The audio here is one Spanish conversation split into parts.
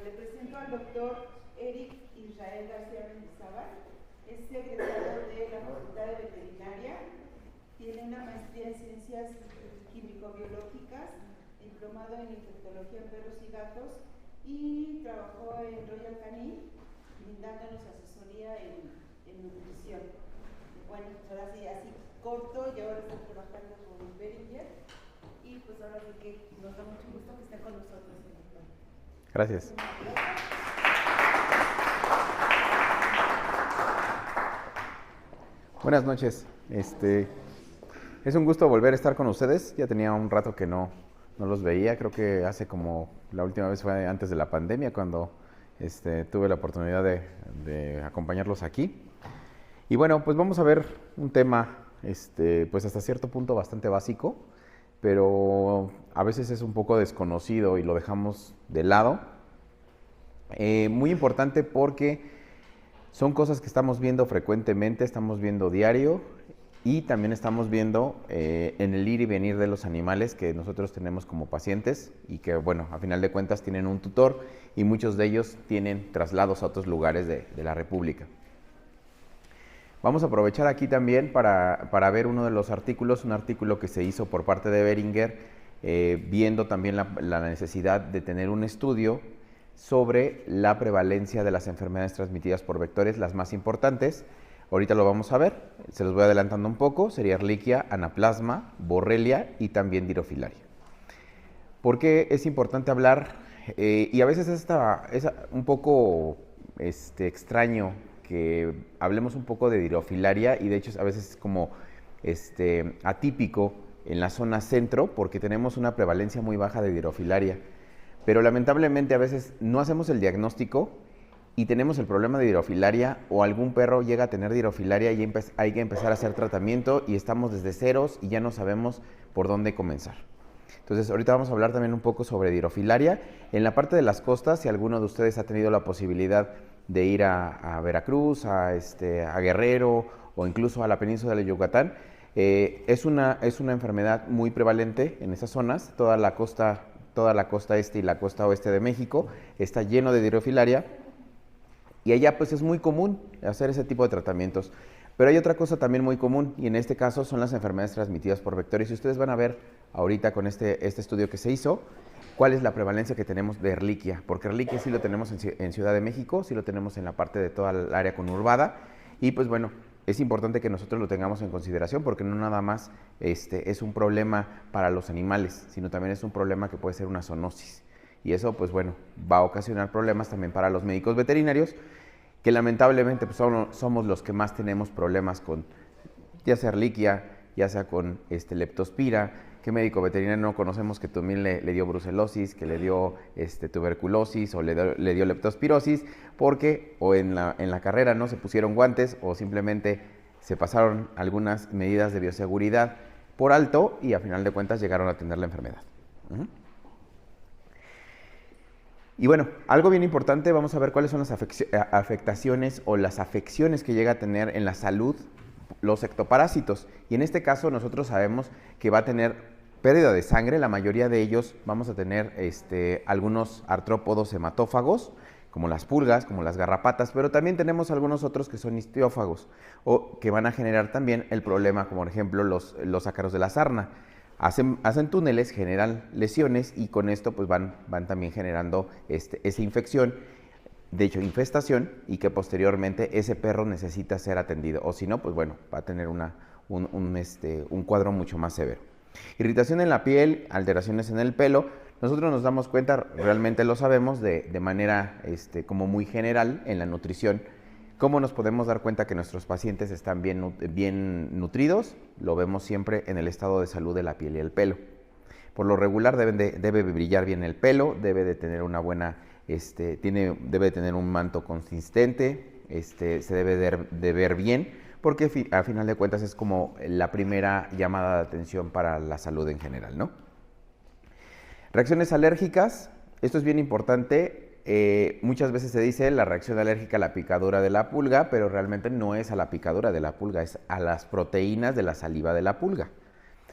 le presento al doctor Eric Israel García Mendizábal. Es egresado de la Facultad de Veterinaria, tiene una maestría en Ciencias Químico-Biológicas, diplomado en Infectología en Perros y Gatos y trabajó en Royal Canin, brindándonos asesoría en nutrición. Bueno, pues ahora sí, así corto, y ahora está trabajando con Beringer y pues ahora sí que nos da mucho gusto que esté con nosotros. Gracias. Buenas noches. Es un gusto volver a estar con ustedes. Ya tenía un rato que no los veía. Creo que hace como la última vez fue antes de la pandemia cuando tuve la oportunidad de acompañarlos aquí. Y bueno, pues vamos a ver un tema, pues hasta cierto punto bastante básico, pero a veces es un poco desconocido y lo dejamos de lado. Muy importante porque son cosas que estamos viendo frecuentemente, estamos viendo diario y también estamos viendo en el ir y venir de los animales que nosotros tenemos como pacientes y que, bueno, a final de cuentas tienen un tutor y muchos de ellos tienen traslados a otros lugares de la República. Vamos a aprovechar aquí también para ver uno de los artículos, un artículo que se hizo por parte de Beringer, viendo también la necesidad de tener un estudio sobre la prevalencia de las enfermedades transmitidas por vectores, las más importantes. Ahorita lo vamos a ver, se los voy adelantando un poco, sería Ehrlichia, Anaplasma, Borrelia y también Dirofilaria. ¿Por qué es importante hablar? Y a veces es un poco extraño que hablemos un poco de Dirofilaria y de hecho a veces es como atípico en la zona centro porque tenemos una prevalencia muy baja de Dirofilaria. Pero lamentablemente a veces no hacemos el diagnóstico y tenemos el problema de Dirofilaria o algún perro llega a tener Dirofilaria y hay que empezar a hacer tratamiento y estamos desde ceros y ya no sabemos por dónde comenzar. Entonces ahorita vamos a hablar también un poco sobre Dirofilaria. En la parte de las costas, si alguno de ustedes ha tenido la posibilidad de ir a Veracruz, a Guerrero o incluso a la península de Yucatán, es una enfermedad muy prevalente en esas zonas. Toda la costa este y la costa oeste de México está lleno de Dirofilaria y allá pues es muy común hacer ese tipo de tratamientos. Pero hay otra cosa también muy común y en este caso son las enfermedades transmitidas por vectores y ustedes van a ver ahorita con este estudio que se hizo cuál es la prevalencia que tenemos de Ehrlichia, porque Ehrlichia sí lo tenemos en Ciudad de México, sí lo tenemos en la parte de toda el área conurbada y pues bueno, es importante que nosotros lo tengamos en consideración porque no nada más es un problema para los animales, sino también es un problema que puede ser una zoonosis. Y eso, pues bueno, va a ocasionar problemas también para los médicos veterinarios, que lamentablemente pues, somos los que más tenemos problemas con ya sea Ehrlichia, ya sea con Leptospira. ¿Qué médico veterinario no conocemos que también le dio brucelosis, que le dio tuberculosis o le dio leptospirosis? Porque o en la carrera no se pusieron guantes o simplemente se pasaron algunas medidas de bioseguridad por alto y a final de cuentas llegaron a tener la enfermedad. Y bueno, algo bien importante, vamos a ver cuáles son las afectaciones o las afecciones que llega a tener en la salud los ectoparásitos. Y en este caso nosotros sabemos que va a tener pérdida de sangre, la mayoría de ellos vamos a tener algunos artrópodos hematófagos, como las pulgas, como las garrapatas, pero también tenemos algunos otros que son histiófagos o que van a generar también el problema, como por ejemplo los ácaros de la sarna. Hacen túneles, generan lesiones y con esto pues van también generando esa infección, de hecho infestación, y que posteriormente ese perro necesita ser atendido o si no, pues bueno, va a tener un cuadro mucho más severo. Irritación en la piel, alteraciones en el pelo, nosotros nos damos cuenta, realmente lo sabemos de manera como muy general en la nutrición. ¿Cómo nos podemos dar cuenta que nuestros pacientes están bien nutridos? Lo vemos siempre en el estado de salud de la piel y el pelo. Por lo regular debe brillar bien el pelo, debe de tener una buena, debe tener un manto consistente, se debe de ver bien, porque a final de cuentas es como la primera llamada de atención para la salud en general, ¿no? Reacciones alérgicas, esto es bien importante. Muchas veces se dice la reacción alérgica a la picadura de la pulga, pero realmente no es a la picadura de la pulga, es a las proteínas de la saliva de la pulga.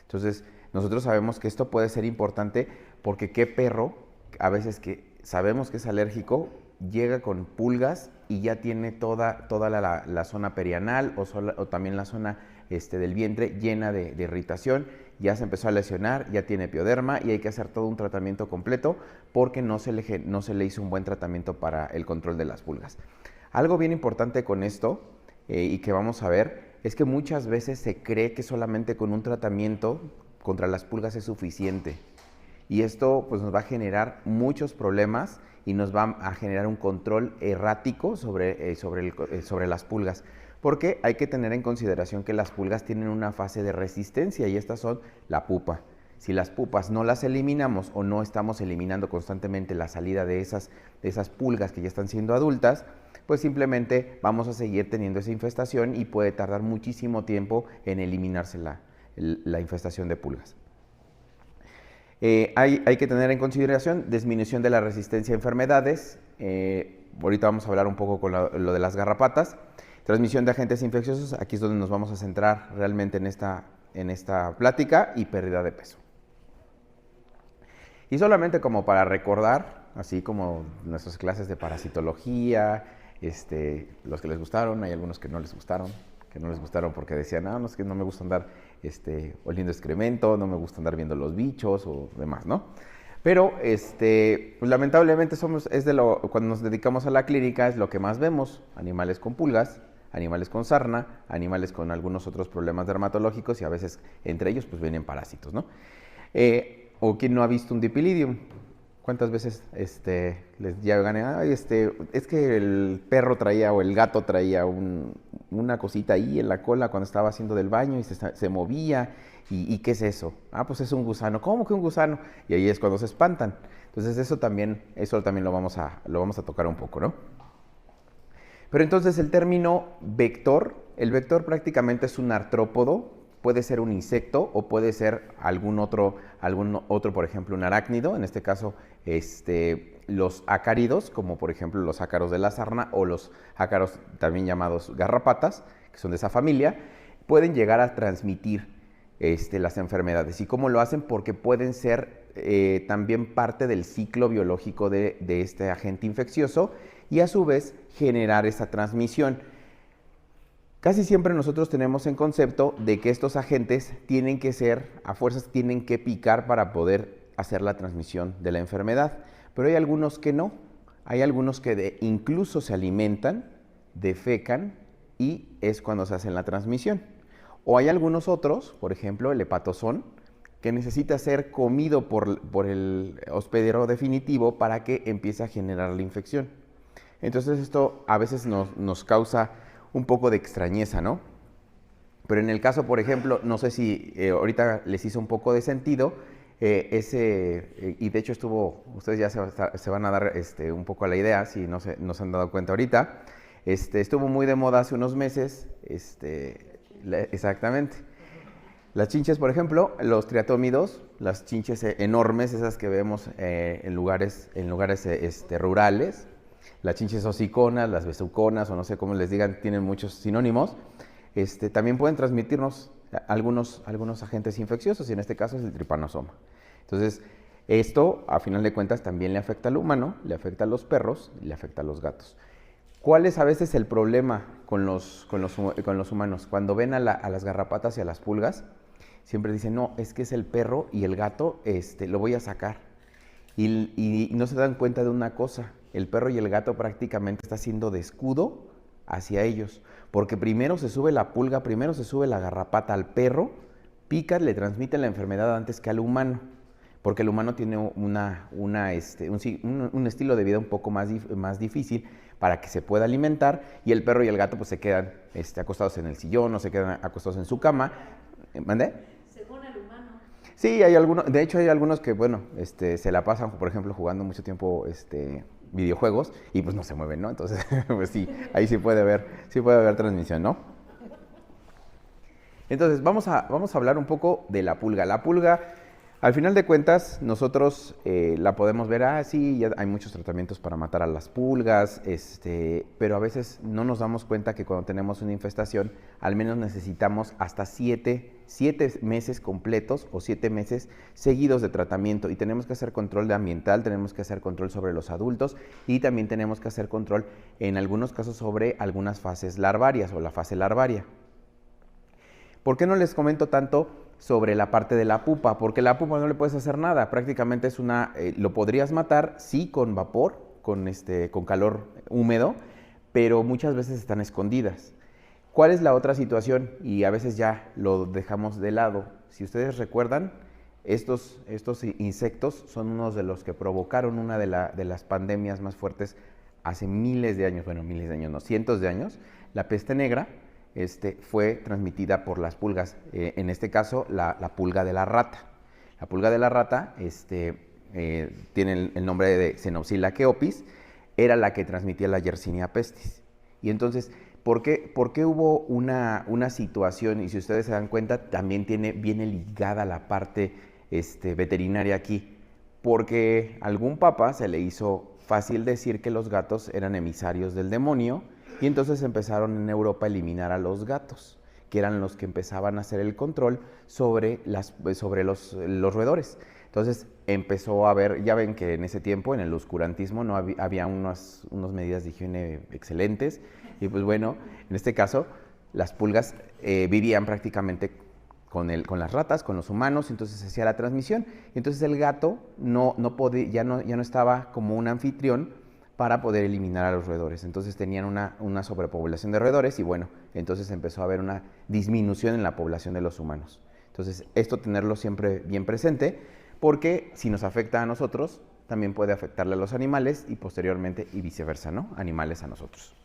Entonces, nosotros sabemos que esto puede ser importante porque qué perro a veces que sabemos que es alérgico, llega con pulgas y ya tiene toda la zona perianal o también la zona del vientre llena de irritación, ya se empezó a lesionar, ya tiene pioderma y hay que hacer todo un tratamiento completo porque no se le hizo un buen tratamiento para el control de las pulgas. Algo bien importante con esto y que vamos a ver es que muchas veces se cree que solamente con un tratamiento contra las pulgas es suficiente. Y esto pues, nos va a generar muchos problemas y nos va a generar un control errático sobre las pulgas. Porque hay que tener en consideración que las pulgas tienen una fase de resistencia y estas son la pupa. Si las pupas no las eliminamos o no estamos eliminando constantemente la salida de esas pulgas que ya están siendo adultas, pues simplemente vamos a seguir teniendo esa infestación y puede tardar muchísimo tiempo en eliminarse la infestación de pulgas. Hay que tener en consideración disminución de la resistencia a enfermedades. Ahorita vamos a hablar un poco con lo de las garrapatas. Transmisión de agentes infecciosos, aquí es donde nos vamos a centrar realmente en esta plática, y pérdida de peso. Y solamente como para recordar, así como nuestras clases de parasitología, los que les gustaron, hay algunos que no les gustaron porque decían, no, es que no me gusta andar oliendo excremento, no me gusta andar viendo los bichos o demás, ¿no? Pero pues, lamentablemente cuando nos dedicamos a la clínica es lo que más vemos: animales con pulgas, animales con sarna, animales con algunos otros problemas dermatológicos y a veces entre ellos pues vienen parásitos, ¿no? O quien no ha visto un dipilidium. ¿Cuántas veces les llegan? Es que el perro traía o el gato traía una cosita ahí en la cola cuando estaba haciendo del baño y se movía. ¿Y qué es eso? Pues es un gusano. ¿Cómo que un gusano? Y ahí es cuando se espantan. Entonces eso también lo vamos a tocar un poco, ¿no? Pero entonces el término vector, el vector prácticamente es un artrópodo. Puede ser un insecto o puede ser algún otro, por ejemplo, un arácnido. En este caso, los ácaridos, como por ejemplo los ácaros de la sarna o los ácaros también llamados garrapatas, que son de esa familia, pueden llegar a transmitir las enfermedades. ¿Y cómo lo hacen? Porque pueden ser también parte del ciclo biológico de este agente infeccioso y a su vez generar esa transmisión. Casi siempre nosotros tenemos en concepto de que estos agentes tienen que a fuerzas tienen que picar para poder hacer la transmisión de la enfermedad, pero hay algunos que no, hay algunos que incluso se alimentan, defecan y es cuando se hace la transmisión. O hay algunos otros, por ejemplo el hepatozón, que necesita ser comido por el hospedero definitivo para que empiece a generar la infección. Entonces esto a veces nos causa un poco de extrañeza, ¿no? Pero en el caso, por ejemplo, no sé si ahorita les hizo un poco de sentido, y de hecho ustedes ya se van a dar un poco a la idea, si no se han dado cuenta ahorita, estuvo muy de moda hace unos meses, exactamente. Las chinches, por ejemplo, los triatómidos, las chinches enormes, esas que vemos en lugares rurales, las chinches hociconas, las besuconas, o no sé cómo les digan, tienen muchos sinónimos, también pueden transmitirnos algunos agentes infecciosos, y en este caso es el trypanosoma. Entonces, esto, a final de cuentas, también le afecta al humano, le afecta a los perros y le afecta a los gatos. ¿Cuál es a veces el problema con los humanos? Cuando ven a las garrapatas y a las pulgas, siempre dicen, no, es que es el perro y el gato, lo voy a sacar. Y no se dan cuenta de una cosa: el perro y el gato prácticamente está haciendo de escudo hacia ellos, porque primero se sube la pulga, primero se sube la garrapata al perro, pica, le transmite la enfermedad antes que al humano, porque el humano tiene un estilo de vida un poco más difícil para que se pueda alimentar, y el perro y el gato pues se quedan acostados en el sillón o se quedan acostados en su cama. ¿Mandé? Según el humano. Sí, de hecho hay algunos que, bueno, se la pasan, por ejemplo, jugando mucho tiempo videojuegos y pues no se mueven, ¿no? Entonces, pues sí, ahí sí puede haber transmisión, ¿no? Entonces, vamos a hablar un poco de la pulga. La pulga, al final de cuentas, nosotros la podemos ver, sí, ya hay muchos tratamientos para matar a las pulgas, pero a veces no nos damos cuenta que cuando tenemos una infestación, al menos necesitamos hasta 7 7 meses completos o 7 meses seguidos de tratamiento, y tenemos que hacer control de ambiental, tenemos que hacer control sobre los adultos y también tenemos que hacer control en algunos casos sobre algunas fases larvarias o la fase larvaria. ¿Por qué no les comento tanto sobre la parte de la pupa? Porque la pupa no le puedes hacer nada, prácticamente es lo podrías matar, sí, con vapor, con calor húmedo, pero muchas veces están escondidas. ¿Cuál es la otra situación? Y a veces ya lo dejamos de lado. Si ustedes recuerdan, estos insectos son unos de los que provocaron una de las pandemias más fuertes hace miles de años, bueno, miles de años no, cientos de años. La peste negra fue transmitida por las pulgas, en este caso la pulga de la rata. La pulga de la rata tiene el nombre de Xenopsila keopis, era la que transmitía la Yersinia pestis. Y entonces, ¿por qué hubo una situación? Y si ustedes se dan cuenta, también viene ligada la parte veterinaria aquí, porque a algún papa se le hizo fácil decir que los gatos eran emisarios del demonio, y entonces empezaron en Europa a eliminar a los gatos, que eran los que empezaban a hacer el control sobre los roedores. Entonces empezó a haber, ya ven que en ese tiempo, en el oscurantismo, no había unas medidas de higiene excelentes, y pues bueno, en este caso, las pulgas vivían prácticamente con las ratas, con los humanos, entonces se hacía la transmisión. Y entonces el gato ya no estaba como un anfitrión para poder eliminar a los roedores. Entonces tenían una sobrepoblación de roedores y bueno, entonces empezó a haber una disminución en la población de los humanos. Entonces esto tenerlo siempre bien presente, porque si nos afecta a nosotros, también puede afectarle a los animales y posteriormente y viceversa, ¿no? Animales a nosotros.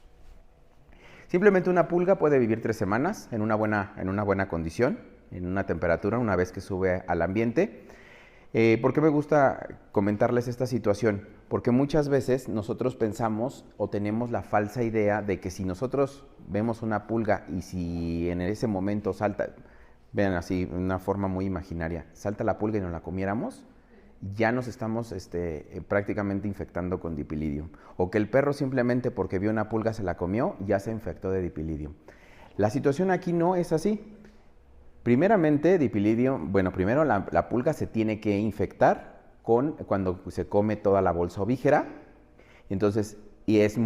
Simplemente una pulga puede vivir 3 semanas en una buena condición, en una temperatura, una vez que sube al ambiente. ¿Por qué me gusta comentarles esta situación? Porque muchas veces nosotros pensamos o tenemos la falsa idea de que si nosotros vemos una pulga y si en ese momento salta, vean así, de una forma muy imaginaria, salta la pulga y nos la comiéramos, ya nos estamos prácticamente infectando con Dipilidium. O que el perro simplemente porque vio una pulga se la comió, ya se infectó de Dipilidium. La situación aquí no es así. Primeramente, Dipilidium, bueno, primero la pulga se tiene que infectar cuando se come toda la bolsa ovígera, entonces, y es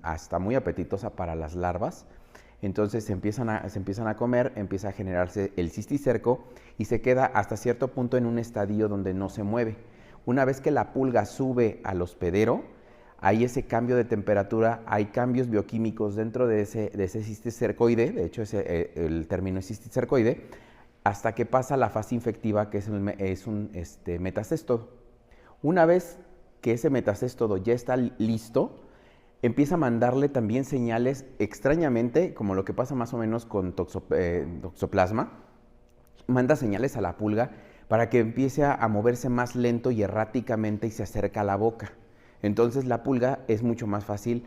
hasta muy apetitosa para las larvas. Entonces se empiezan a comer, empieza a generarse el cisticerco y se queda hasta cierto punto en un estadio donde no se mueve. Una vez que la pulga sube al hospedero, hay ese cambio de temperatura, hay cambios bioquímicos dentro de ese cisticercoide, de hecho el término es cisticercoide, hasta que pasa la fase infectiva, que es un metacéstodo. Una vez que ese metacéstodo ya está listo, empieza a mandarle también señales, extrañamente, como lo que pasa más o menos con toxoplasma, manda señales a la pulga para que empiece a moverse más lento y erráticamente y se acerca a la boca. Entonces la pulga es mucho más fácil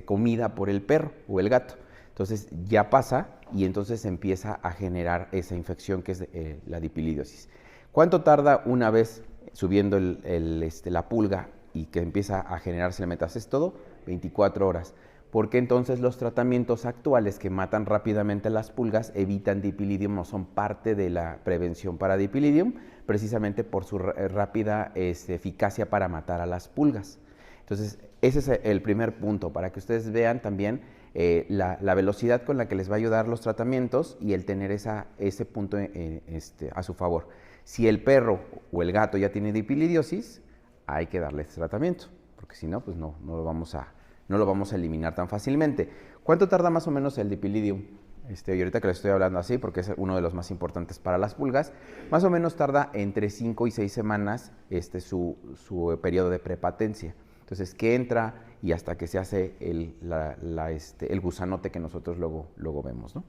comida por el perro o el gato. Entonces ya pasa y entonces empieza a generar esa infección que es la dipilidiosis. ¿Cuánto tarda una vez subiendo la pulga y que empieza a generarse el metacéstodo? 24 horas. Porque entonces los tratamientos actuales que matan rápidamente las pulgas evitan Dipilidium o son parte de la prevención para Dipilidium, precisamente por su rápida eficacia para matar a las pulgas. Entonces, ese es el primer punto, para que ustedes vean también la velocidad con la que les va a ayudar los tratamientos y el tener ese punto a su favor. Si el perro o el gato ya tiene dipilidiosis, hay que darles tratamiento, porque si no, pues no lo vamos a eliminar tan fácilmente. ¿Cuánto tarda más o menos el Dipilidium? Y ahorita que les estoy hablando así, porque es uno de los más importantes para las pulgas, más o menos tarda entre 5 y 6 semanas su periodo de prepatencia. Entonces, que entra y hasta que se hace el gusanote que nosotros luego vemos, ¿no?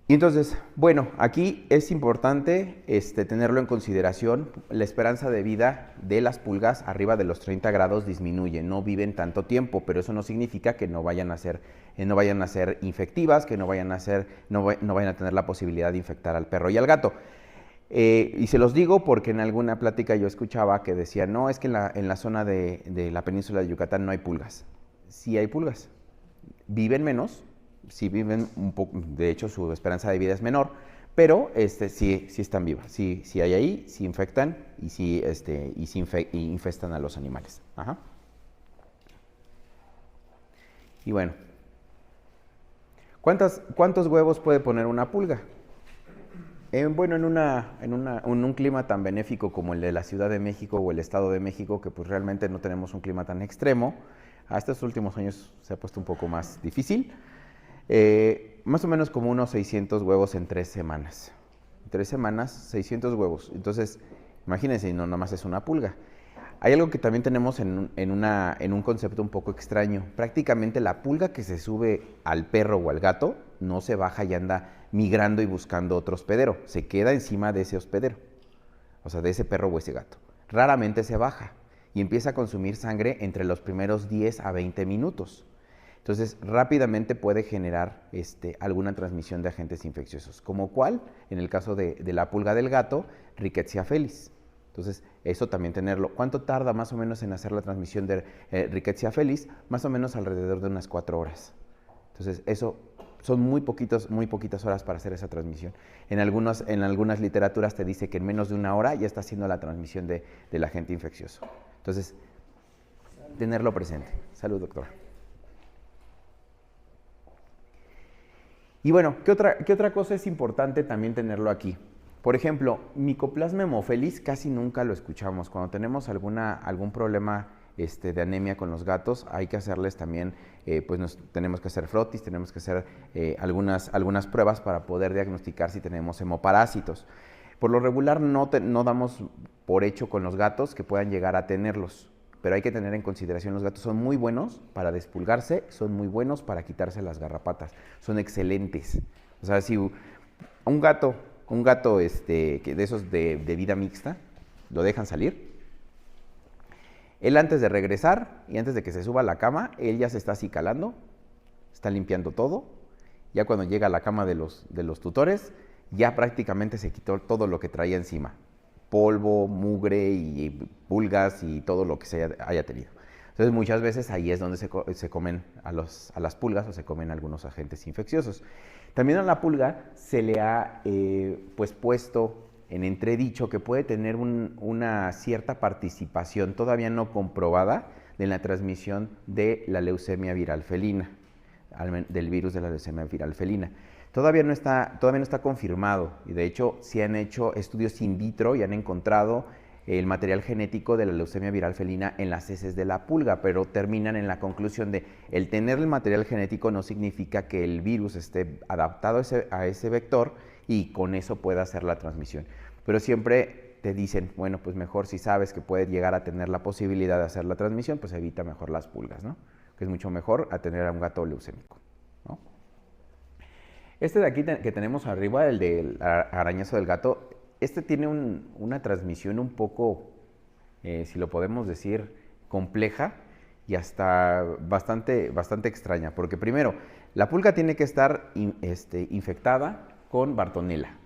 Y entonces, bueno, aquí es importante tenerlo en consideración. La esperanza de vida de las pulgas arriba de los 30 grados disminuye, no viven tanto tiempo, pero eso no significa que no vayan a ser infectivas, que no vayan a tener la posibilidad de infectar al perro y al gato. Y se los digo porque en alguna plática yo escuchaba que decía, no, es que en la zona de la península de Yucatán no hay pulgas. Sí hay pulgas, viven menos, sí viven un poco, de hecho su esperanza de vida es menor, pero sí están vivas, sí hay ahí, sí infectan y sí, infestan a los animales. Ajá. Y bueno, ¿cuántos huevos puede poner una pulga? Bueno, en un clima tan benéfico como el de la Ciudad de México o el Estado de México, que pues realmente no tenemos un clima tan extremo, a estos últimos años se ha puesto un poco más difícil, más o menos como unos 600 huevos en 3 semanas. En 3 semanas, 600 huevos. Entonces, imagínense, no nomás es una pulga. Hay algo que también tenemos en un concepto un poco extraño. Prácticamente la pulga que se sube al perro o al gato no se baja y anda migrando y buscando otro hospedero. Se queda encima de ese hospedero, o sea, de ese perro o ese gato. Raramente se baja y empieza a consumir sangre entre los primeros 10 a 20 minutos. Entonces, rápidamente puede generar alguna transmisión de agentes infecciosos, como cuál, en el caso de la pulga del gato, Rickettsia felis. Entonces, eso también tenerlo. ¿Cuánto tarda más o menos en hacer la transmisión de Rickettsia felis? Más o menos alrededor de unas 4 horas. Entonces, eso son muy poquitas horas para hacer esa transmisión. En algunas literaturas te dice que en menos de 1 hora ya está haciendo la transmisión del agente infeccioso. Entonces, tenerlo presente. Salud, doctora. Y bueno, ¿qué otra cosa es importante también tenerlo aquí? Por ejemplo, Mycoplasma haemophilus casi nunca lo escuchamos. Cuando tenemos algún problema de anemia con los gatos, hay que hacerles también, pues tenemos que hacer frotis, tenemos que hacer algunas pruebas para poder diagnosticar si tenemos hemoparásitos. Por lo regular no damos por hecho con los gatos que puedan llegar a tenerlos, pero hay que tener en consideración, los gatos son muy buenos para despulgarse, son muy buenos para quitarse las garrapatas, son excelentes. O sea, si un gato de esos de vida mixta, lo dejan salir, él antes de regresar y antes de que se suba a la cama, él ya se está acicalando, está limpiando todo. Ya cuando llega a la cama de los tutores, ya prácticamente se quitó todo lo que traía encima. Polvo, mugre y pulgas y todo lo que se haya tenido. Entonces muchas veces ahí es donde se comen a las pulgas o se comen algunos agentes infecciosos. También a la pulga se le ha puesto en entredicho que puede tener una cierta participación todavía no comprobada de la transmisión de la leucemia viral felina, del virus de la leucemia viral felina. Todavía no está confirmado y de hecho se han hecho estudios in vitro y han encontrado el material genético de la leucemia viral felina en las heces de la pulga, pero terminan en la conclusión de el tener el material genético no significa que el virus esté adaptado a ese vector y con eso pueda hacer la transmisión. Pero siempre te dicen, bueno, pues mejor si sabes que puede llegar a tener la posibilidad de hacer la transmisión, pues evita mejor las pulgas, ¿no? Que es mucho mejor a tener a un gato leucémico, ¿no? Este de aquí que tenemos arriba, el del arañazo del gato, tiene una transmisión un poco, si lo podemos decir, compleja y hasta bastante extraña, porque primero, la pulga tiene que estar infectada con Bartonella.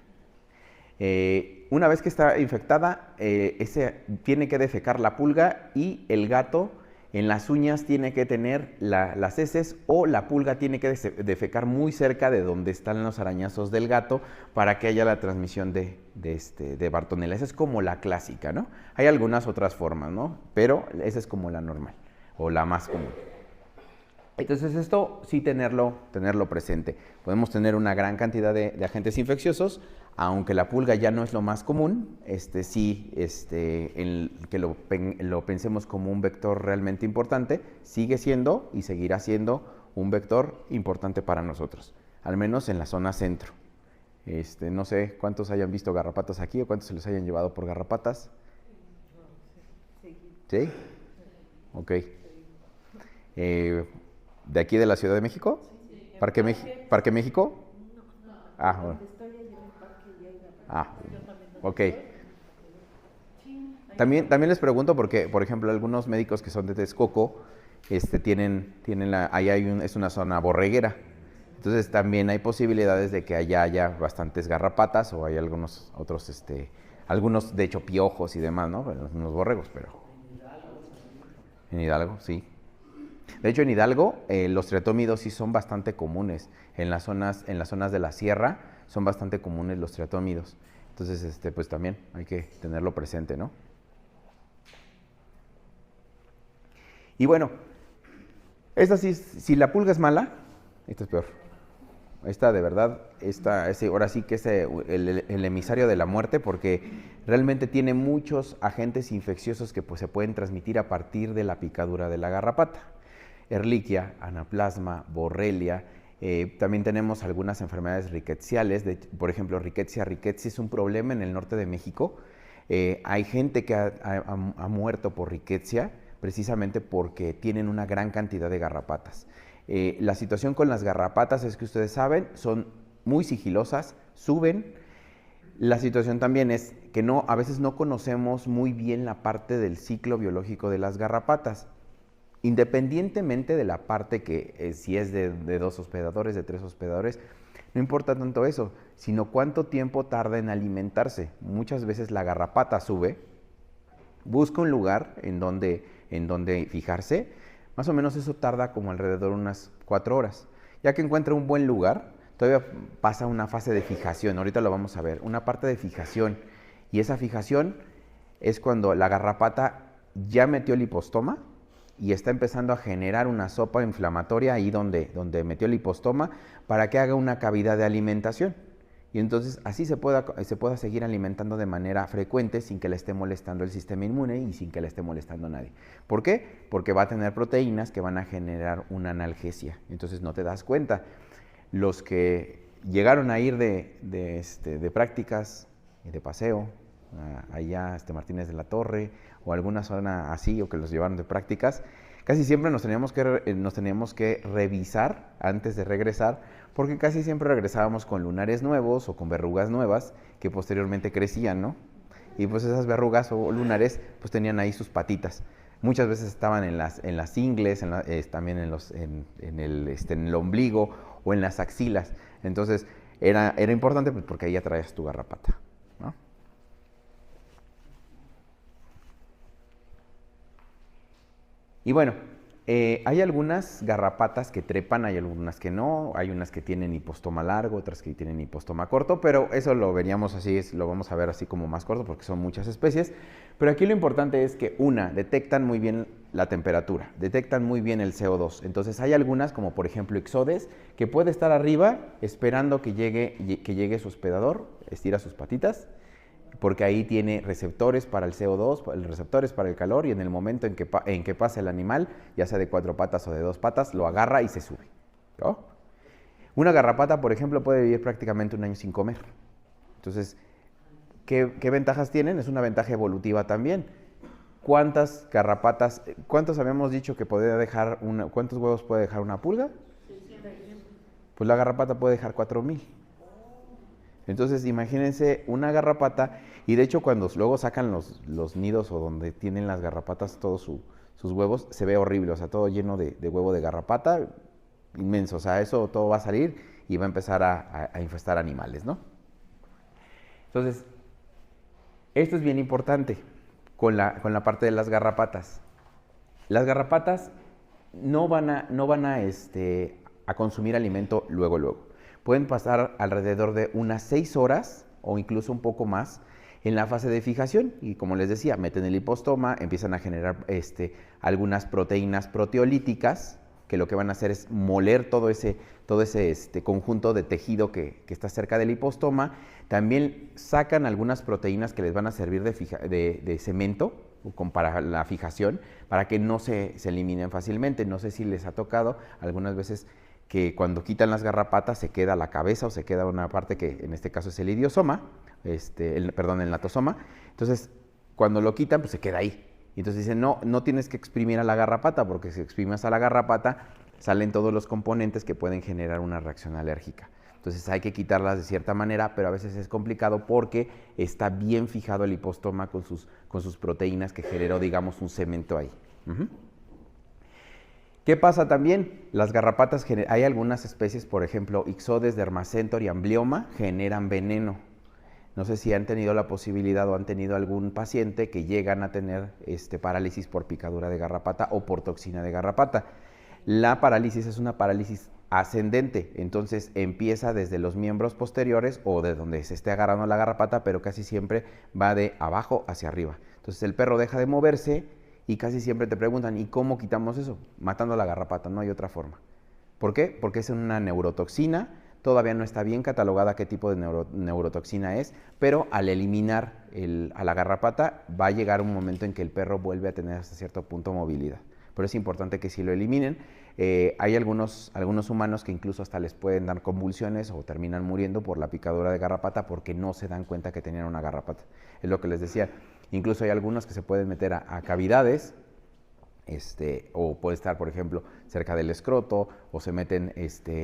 Una vez que está infectada, tiene que defecar la pulga y el gato en las uñas tiene que tener las heces o la pulga tiene que defecar muy cerca de donde están los arañazos del gato para que haya la transmisión de Bartonella. Esa es como la clásica, ¿no? Hay algunas otras formas, ¿no? Pero esa es como la normal o la más común. Entonces esto sí tenerlo presente. Podemos tener una gran cantidad de agentes infecciosos, aunque la pulga ya no es lo más común, que lo pensemos como un vector realmente importante, sigue siendo y seguirá siendo un vector importante para nosotros, al menos en la zona centro. No sé cuántos hayan visto garrapatas aquí o cuántos se los hayan llevado por garrapatas. ¿Sí? Ok. ¿De aquí de la Ciudad de México? ¿Parque México? Ah, bueno. Ok. También les pregunto porque, por ejemplo, algunos médicos que son de Texcoco, es una zona borreguera. Entonces también hay posibilidades de que allá haya bastantes garrapatas o hay algunos otros, algunos de hecho piojos y demás, ¿no? Bueno, unos borregos, pero... En Hidalgo, sí. De hecho, en Hidalgo, los triatómidos sí son bastante comunes. En las zonas de la sierra son bastante comunes los triatómidos. Entonces, pues también hay que tenerlo presente, ¿no? Y bueno, esta sí, si la pulga es mala, esta es peor. Esta de verdad, ahora sí que es el emisario de la muerte, porque realmente tiene muchos agentes infecciosos que pues, se pueden transmitir a partir de la picadura de la garrapata. Ehrlichia, anaplasma, borrelia. También tenemos algunas enfermedades rickettsiales, por ejemplo, Rickettsia rickettsii es un problema en el norte de México. Hay gente que ha muerto por Rickettsia precisamente porque tienen una gran cantidad de garrapatas. La situación con las garrapatas es que ustedes saben, son muy sigilosas, suben. La situación también es que a veces no conocemos muy bien la parte del ciclo biológico de las garrapatas. Independientemente de la parte que si es de 2 hospedadores, de 3 hospedadores, no importa tanto eso, sino cuánto tiempo tarda en alimentarse. Muchas veces la garrapata sube, busca un lugar en donde fijarse. Más o menos eso tarda como alrededor de unas 4 horas. Ya que encuentra un buen lugar, todavía pasa una fase de fijación. Ahorita lo vamos a ver, una parte de fijación. Y esa fijación es cuando la garrapata ya metió el hipostoma y está empezando a generar una sopa inflamatoria ahí donde metió el hipostoma para que haga una cavidad de alimentación. Y entonces así se pueda seguir alimentando de manera frecuente sin que le esté molestando el sistema inmune y sin que le esté molestando a nadie. ¿Por qué? Porque va a tener proteínas que van a generar una analgesia. Entonces no te das cuenta. Los que llegaron a ir de prácticas, de paseo, allá Martínez de la Torre o alguna zona así, o que los llevaron de prácticas, casi siempre nos teníamos que revisar antes de regresar, porque casi siempre regresábamos con lunares nuevos o con verrugas nuevas que posteriormente crecían, ¿no? Y pues esas verrugas o lunares pues tenían ahí sus patitas. Muchas veces estaban en las ingles, también en el ombligo o en las axilas. Entonces era importante pues, porque ahí ya traías tu garrapata, ¿no? Y bueno, hay algunas garrapatas que trepan, hay algunas que no, hay unas que tienen hipostoma largo, otras que tienen hipostoma corto, pero eso lo veríamos así, lo vamos a ver así como más corto porque son muchas especies. Pero aquí lo importante es que detectan muy bien la temperatura, detectan muy bien el CO2. Entonces hay algunas, como por ejemplo Ixodes, que puede estar arriba esperando que llegue su hospedador, estira sus patitas, porque ahí tiene receptores para el CO2, receptores para el calor, y en el momento en que pasa el animal, ya sea de 4 patas o de 2 patas, lo agarra y se sube, ¿no? Una garrapata, por ejemplo, puede vivir prácticamente 1 año sin comer. Entonces, ¿qué ventajas tienen? Es una ventaja evolutiva también. ¿Cuántas garrapatas, cuántos habíamos dicho que podía dejar cuántos huevos puede dejar una pulga? Pues la garrapata puede dejar 4,000. Entonces, imagínense una garrapata, y de hecho cuando luego sacan los nidos o donde tienen las garrapatas todos sus huevos, se ve horrible, o sea, todo lleno de huevo de garrapata, inmenso, o sea, eso todo va a salir y va a empezar a infestar animales, ¿no? Entonces, esto es bien importante con la parte de las garrapatas. Las garrapatas no van a consumir alimento luego. Pueden pasar alrededor de unas 6 horas o incluso un poco más en la fase de fijación y, como les decía, meten el hipostoma, empiezan a generar algunas proteínas proteolíticas que lo que van a hacer es moler todo ese conjunto de tejido que está cerca del hipostoma. También sacan algunas proteínas que les van a servir de cemento para la fijación, para que no se eliminen fácilmente. No sé si les ha tocado algunas veces que cuando quitan las garrapatas se queda la cabeza o se queda una parte que en este caso es el idiosoma, el natosoma. Entonces, cuando lo quitan, pues se queda ahí. Y entonces dicen, no tienes que exprimir a la garrapata, porque si exprimes a la garrapata, salen todos los componentes que pueden generar una reacción alérgica. Entonces hay que quitarlas de cierta manera, pero a veces es complicado porque está bien fijado el hipostoma con sus proteínas que generó, digamos, un cemento ahí. ¿Qué pasa también? Las garrapatas, hay algunas especies, por ejemplo, Ixodes, Dermacentor y Amblyomma, generan veneno. No sé si han tenido la posibilidad o han tenido algún paciente que llegan a tener parálisis por picadura de garrapata o por toxina de garrapata. La parálisis es una parálisis ascendente, entonces empieza desde los miembros posteriores o de donde se esté agarrando la garrapata, pero casi siempre va de abajo hacia arriba. Entonces el perro deja de moverse y casi siempre te preguntan, ¿y cómo quitamos eso? Matando a la garrapata, no hay otra forma. ¿Por qué? Porque es una neurotoxina, todavía no está bien catalogada qué tipo de neurotoxina es, pero al eliminar a la garrapata va a llegar un momento en que el perro vuelve a tener hasta cierto punto movilidad. Pero es importante que sí lo eliminen. Hay algunos humanos que incluso hasta les pueden dar convulsiones o terminan muriendo por la picadura de garrapata porque no se dan cuenta que tenían una garrapata. Es lo que les decía. Incluso hay algunos que se pueden meter a cavidades, o puede estar, por ejemplo, cerca del escroto, o se meten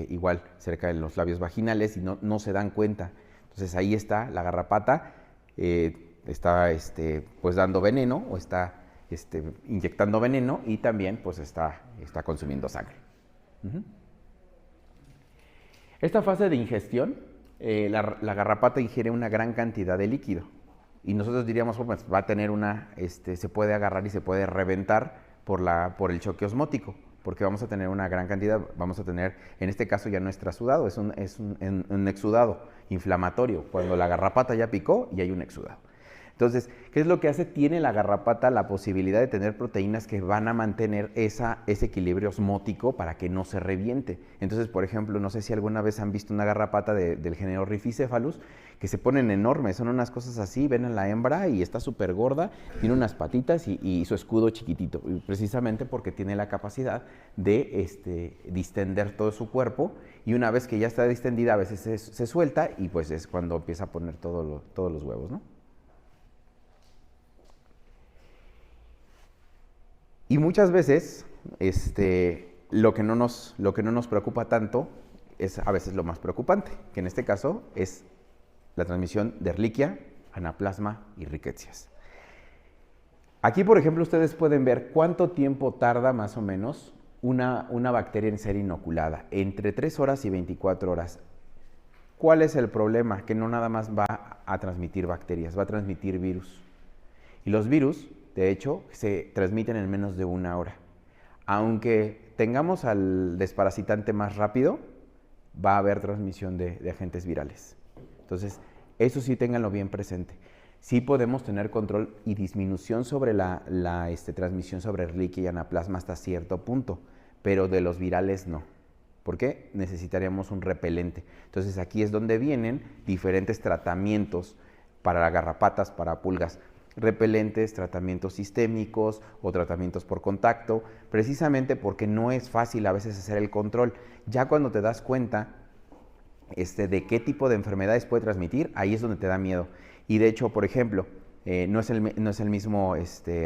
igual cerca de los labios vaginales y no se dan cuenta. Entonces ahí está la garrapata, está pues dando veneno o está inyectando veneno y también pues está consumiendo sangre. Esta fase de ingestión, la garrapata ingiere una gran cantidad de líquido y nosotros diríamos, pues va a tener se puede agarrar y se puede reventar por el choque osmótico, porque vamos a tener una gran cantidad, vamos a tener, en este caso ya no es trasudado, es un exudado inflamatorio, cuando la garrapata ya picó y hay un exudado. Entonces, ¿qué es lo que hace? Tiene la garrapata la posibilidad de tener proteínas que van a mantener ese equilibrio osmótico para que no se reviente. Entonces, por ejemplo, no sé si alguna vez han visto una garrapata del género Rhipicephalus, que se ponen enormes, son unas cosas así, ven a la hembra y está súper gorda, tiene unas patitas y su escudo chiquitito, precisamente porque tiene la capacidad de distender todo su cuerpo, y una vez que ya está distendida a veces se suelta y pues es cuando empieza a poner todos los huevos, ¿no? Y muchas veces lo que no nos preocupa tanto es a veces lo más preocupante, que en este caso es la transmisión de Ehrlichia, Anaplasma y Rickettsia. Aquí, por ejemplo, ustedes pueden ver cuánto tiempo tarda más o menos una bacteria en ser inoculada, entre 3 horas y 24 horas. ¿Cuál es el problema? Que no nada más va a transmitir bacterias, va a transmitir virus. Y los virus, de hecho, se transmiten en menos de 1 hora. Aunque tengamos al desparasitante más rápido, va a haber transmisión de agentes virales. Entonces, eso sí ténganlo bien presente. Sí podemos tener control y disminución sobre la transmisión sobre Ehrlichia y Anaplasma hasta cierto punto, pero de los virales no. ¿Por qué? Necesitaríamos un repelente. Entonces, aquí es donde vienen diferentes tratamientos para garrapatas, para pulgas. Repelentes, tratamientos sistémicos o tratamientos por contacto, precisamente porque no es fácil a veces hacer el control. Ya cuando te das cuenta de qué tipo de enfermedades puede transmitir, ahí es donde te da miedo. Y de hecho, por ejemplo, no es el mismo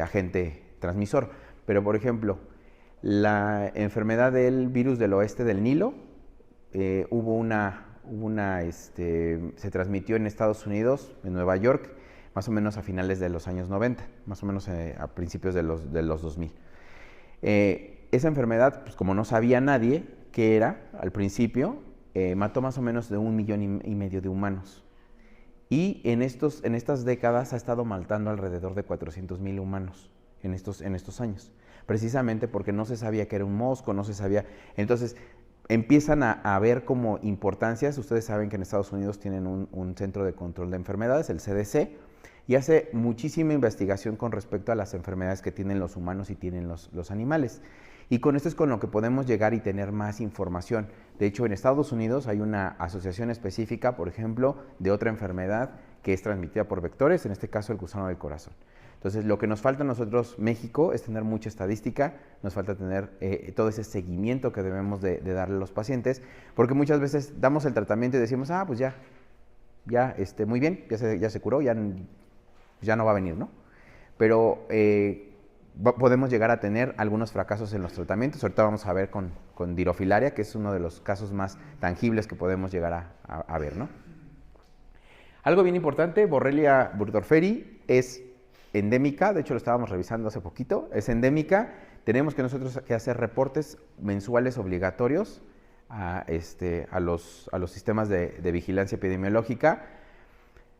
agente transmisor, pero por ejemplo, la enfermedad del virus del oeste del Nilo, se transmitió en Estados Unidos, en Nueva York, más o menos a finales de los años 90, más o menos a principios de los 2000. Esa enfermedad, pues como no sabía nadie qué era al principio, mató más o menos de 1,5 millones de humanos. Y en estas décadas ha estado matando alrededor de 400,000 humanos en estos años, precisamente porque no se sabía que era un mosco, no se sabía. Entonces empiezan a ver como importancias. Ustedes saben que en Estados Unidos tienen un centro de control de enfermedades, el CDC, y hace muchísima investigación con respecto a las enfermedades que tienen los humanos y tienen los animales. Y con esto es con lo que podemos llegar y tener más información. De hecho, en Estados Unidos hay una asociación específica, por ejemplo, de otra enfermedad que es transmitida por vectores, en este caso el gusano del corazón. Entonces, lo que nos falta a nosotros, México, es tener mucha estadística, nos falta tener todo ese seguimiento que debemos de darle a los pacientes, porque muchas veces damos el tratamiento y decimos, pues ya muy bien, ya se curó, ya no va a venir, ¿no? Pero podemos llegar a tener algunos fracasos en los tratamientos. Ahorita vamos a ver con dirofilaria, que es uno de los casos más tangibles que podemos llegar a ver, ¿no? Algo bien importante, Borrelia burgdorferi es endémica, de hecho lo estábamos revisando hace poquito, es endémica. Tenemos que nosotros hacer reportes mensuales obligatorios a los sistemas de vigilancia epidemiológica,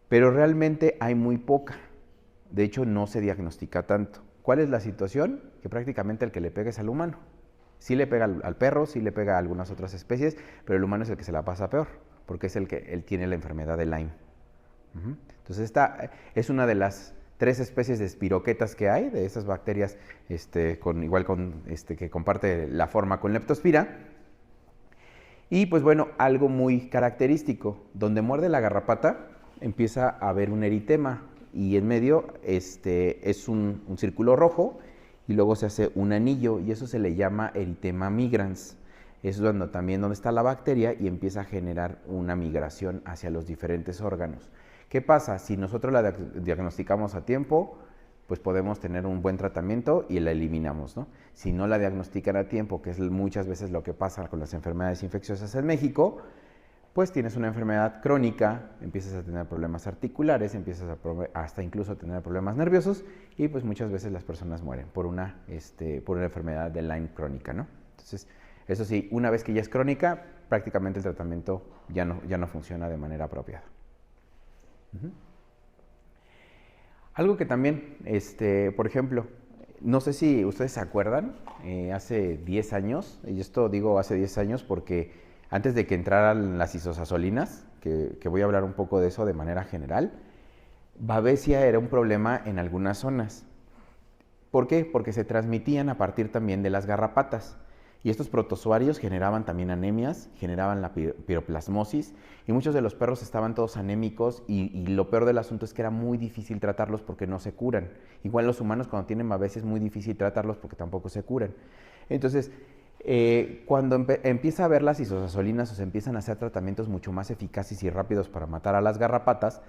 pero realmente hay muy poca. De hecho, no se diagnostica tanto. ¿Cuál es la situación? Que prácticamente el que le pega es al humano. Sí le pega al perro, sí le pega a algunas otras especies, pero el humano es el que se la pasa peor, porque es el que él tiene la enfermedad de Lyme. Entonces esta es una de las 3 especies de espiroquetas que hay, de esas bacterias que comparte la forma con Leptospira. Y pues bueno, algo muy característico, donde muerde la garrapata empieza a haber un eritema y en medio es un círculo rojo y luego se hace un anillo y eso se le llama eritema migrans. Es donde está la bacteria y empieza a generar una migración hacia los diferentes órganos. ¿Qué pasa? Si nosotros la diagnosticamos a tiempo, pues podemos tener un buen tratamiento y la eliminamos, ¿no? Si no la diagnostican a tiempo, que es muchas veces lo que pasa con las enfermedades infecciosas en México, pues tienes una enfermedad crónica, empiezas a tener problemas articulares, empiezas hasta incluso a tener problemas nerviosos y pues muchas veces las personas mueren por una enfermedad de Lyme crónica, ¿no? Entonces, eso sí, una vez que ya es crónica, prácticamente el tratamiento ya no funciona de manera apropiada. Algo que también, por ejemplo, no sé si ustedes se acuerdan, hace 10 años, y esto digo hace 10 años porque antes de que entraran las isosazolinas, que voy a hablar un poco de eso de manera general, babesia era un problema en algunas zonas. ¿Por qué? Porque se transmitían a partir también de las garrapatas. Y estos protozoarios generaban también anemias, generaban la piroplasmosis y muchos de los perros estaban todos anémicos y lo peor del asunto es que era muy difícil tratarlos porque no se curan. Igual los humanos cuando tienen babesia es muy difícil tratarlos porque tampoco se curan. Entonces, cuando empieza a haber las isosazolinas o se empiezan a hacer tratamientos mucho más eficaces y rápidos para matar a las garrapatas,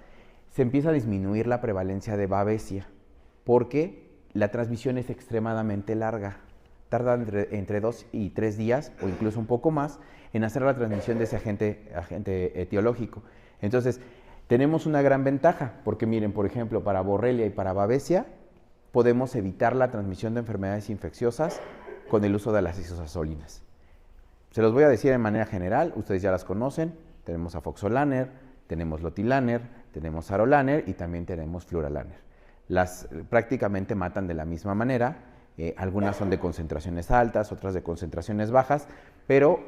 se empieza a disminuir la prevalencia de babesia porque la transmisión es extremadamente larga. Tarda entre 2 y 3 días o incluso un poco más en hacer la transmisión de ese agente etiológico. Entonces, tenemos una gran ventaja porque miren, por ejemplo, para Borrelia y para babesia podemos evitar la transmisión de enfermedades infecciosas con el uso de las isosazolinas. Se los voy a decir de manera general, ustedes ya las conocen, tenemos afoxolaner, tenemos lotilaner, tenemos sarolaner y también tenemos fluralaner. Las prácticamente matan de la misma manera. Algunas son de concentraciones altas, otras de concentraciones bajas, pero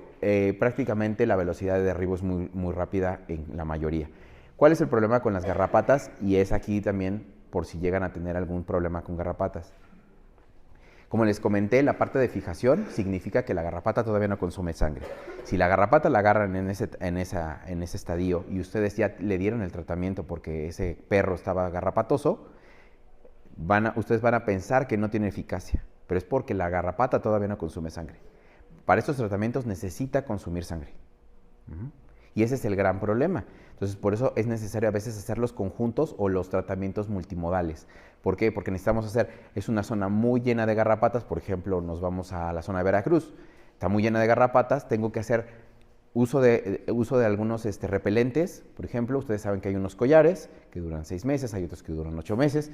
prácticamente la velocidad de derribo es muy rápida en la mayoría. ¿Cuál es el problema con las garrapatas? Y es aquí también por si llegan a tener algún problema con garrapatas. Como les comenté, la parte de fijación significa que la garrapata todavía no consume sangre. Si la garrapata la agarran en ese estadio y ustedes ya le dieron el tratamiento porque ese perro estaba garrapatoso, ustedes van a pensar que no tiene eficacia, pero es porque la garrapata todavía no consume sangre. Para estos tratamientos necesita consumir sangre. Y ese es el gran problema. Entonces, por eso es necesario a veces hacer los conjuntos o los tratamientos multimodales. ¿Por qué? Porque necesitamos es una zona muy llena de garrapatas, por ejemplo, nos vamos a la zona de Veracruz, está muy llena de garrapatas, tengo que hacer uso de algunos repelentes, por ejemplo, ustedes saben que hay unos collares que duran 6 meses, hay otros que duran 8 meses,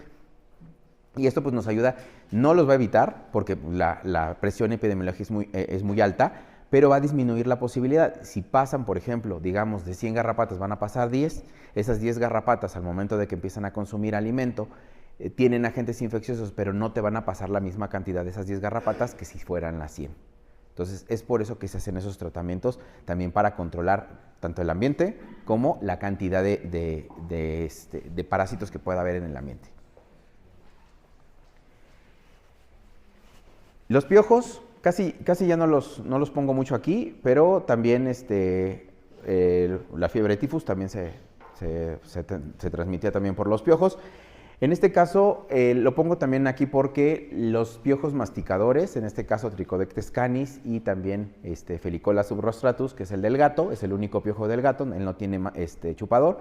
y esto pues nos ayuda, no los va a evitar porque la presión epidemiológica es muy alta, pero va a disminuir la posibilidad. Si pasan, por ejemplo, digamos de 100 garrapatas van a pasar 10, esas 10 garrapatas al momento de que empiezan a consumir alimento tienen agentes infecciosos, pero no te van a pasar la misma cantidad de esas 10 garrapatas que si fueran las 100. Entonces es por eso que se hacen esos tratamientos también para controlar tanto el ambiente como la cantidad de parásitos que pueda haber en el ambiente. Los piojos, casi ya no los pongo mucho aquí, pero también la fiebre tifus también se transmitía también por los piojos. En este caso lo pongo también aquí porque los piojos masticadores, en este caso Trichodectes canis y también Felicola subrostratus, que es el del gato, es el único piojo del gato, él no tiene chupador.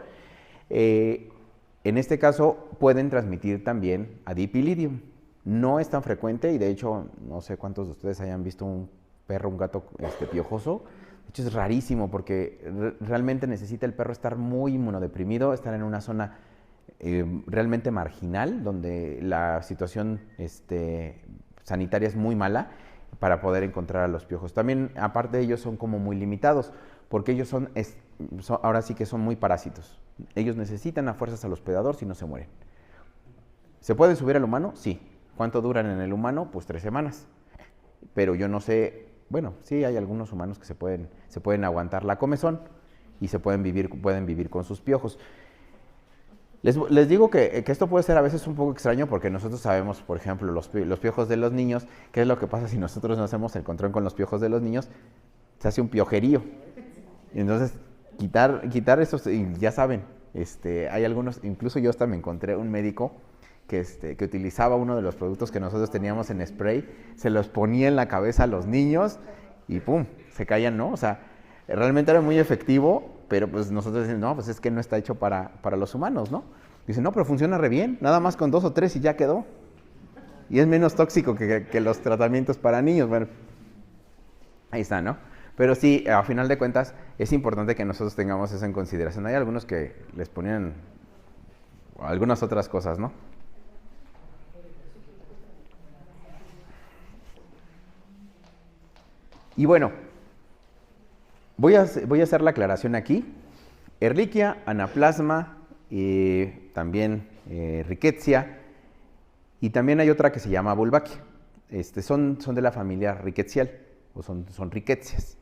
En este caso pueden transmitir también a Dipilidium. No es tan frecuente y de hecho no sé cuántos de ustedes hayan visto un gato piojoso. De hecho es rarísimo porque realmente necesita el perro estar muy inmunodeprimido, estar en una zona realmente marginal donde la situación sanitaria es muy mala para poder encontrar a los piojos. También aparte de ellos son como muy limitados porque ellos ahora sí que son muy parásitos. Ellos necesitan a fuerzas al hospedador si no se mueren. ¿Se pueden subir al humano? Sí. ¿Cuánto duran en el humano? Pues 3 semanas. Pero yo no sé bueno, sí hay algunos humanos que se pueden aguantar la comezón y pueden vivir con sus piojos. Les digo que esto puede ser a veces un poco extraño porque nosotros sabemos, por ejemplo, los piojos de los niños. ¿Qué es lo que pasa si nosotros no hacemos el control con los piojos de los niños? Se hace un piojerío. Y entonces, quitar esos, y ya saben, hay algunos, incluso yo hasta me encontré un médico que utilizaba uno de los productos que nosotros teníamos en spray, se los ponía en la cabeza a los niños y ¡pum!, se caían, ¿no? O sea, realmente era muy efectivo, pero pues nosotros decimos, no, pues es que no está hecho para los humanos, ¿no? Dicen, no, pero funciona re bien, nada más con 2 o 3 y ya quedó. Y es menos tóxico que los tratamientos para niños. Bueno, ahí está, ¿no? Pero sí, a final de cuentas, es importante que nosotros tengamos eso en consideración. Hay algunos que les ponían algunas otras cosas, ¿no? Y bueno, voy a hacer la aclaración aquí. Ehrlichia, Anaplasma, también Rickettsia, y también hay otra que se llama Wolbachia. Son de la familia Rickettsial, o son Rickettsias.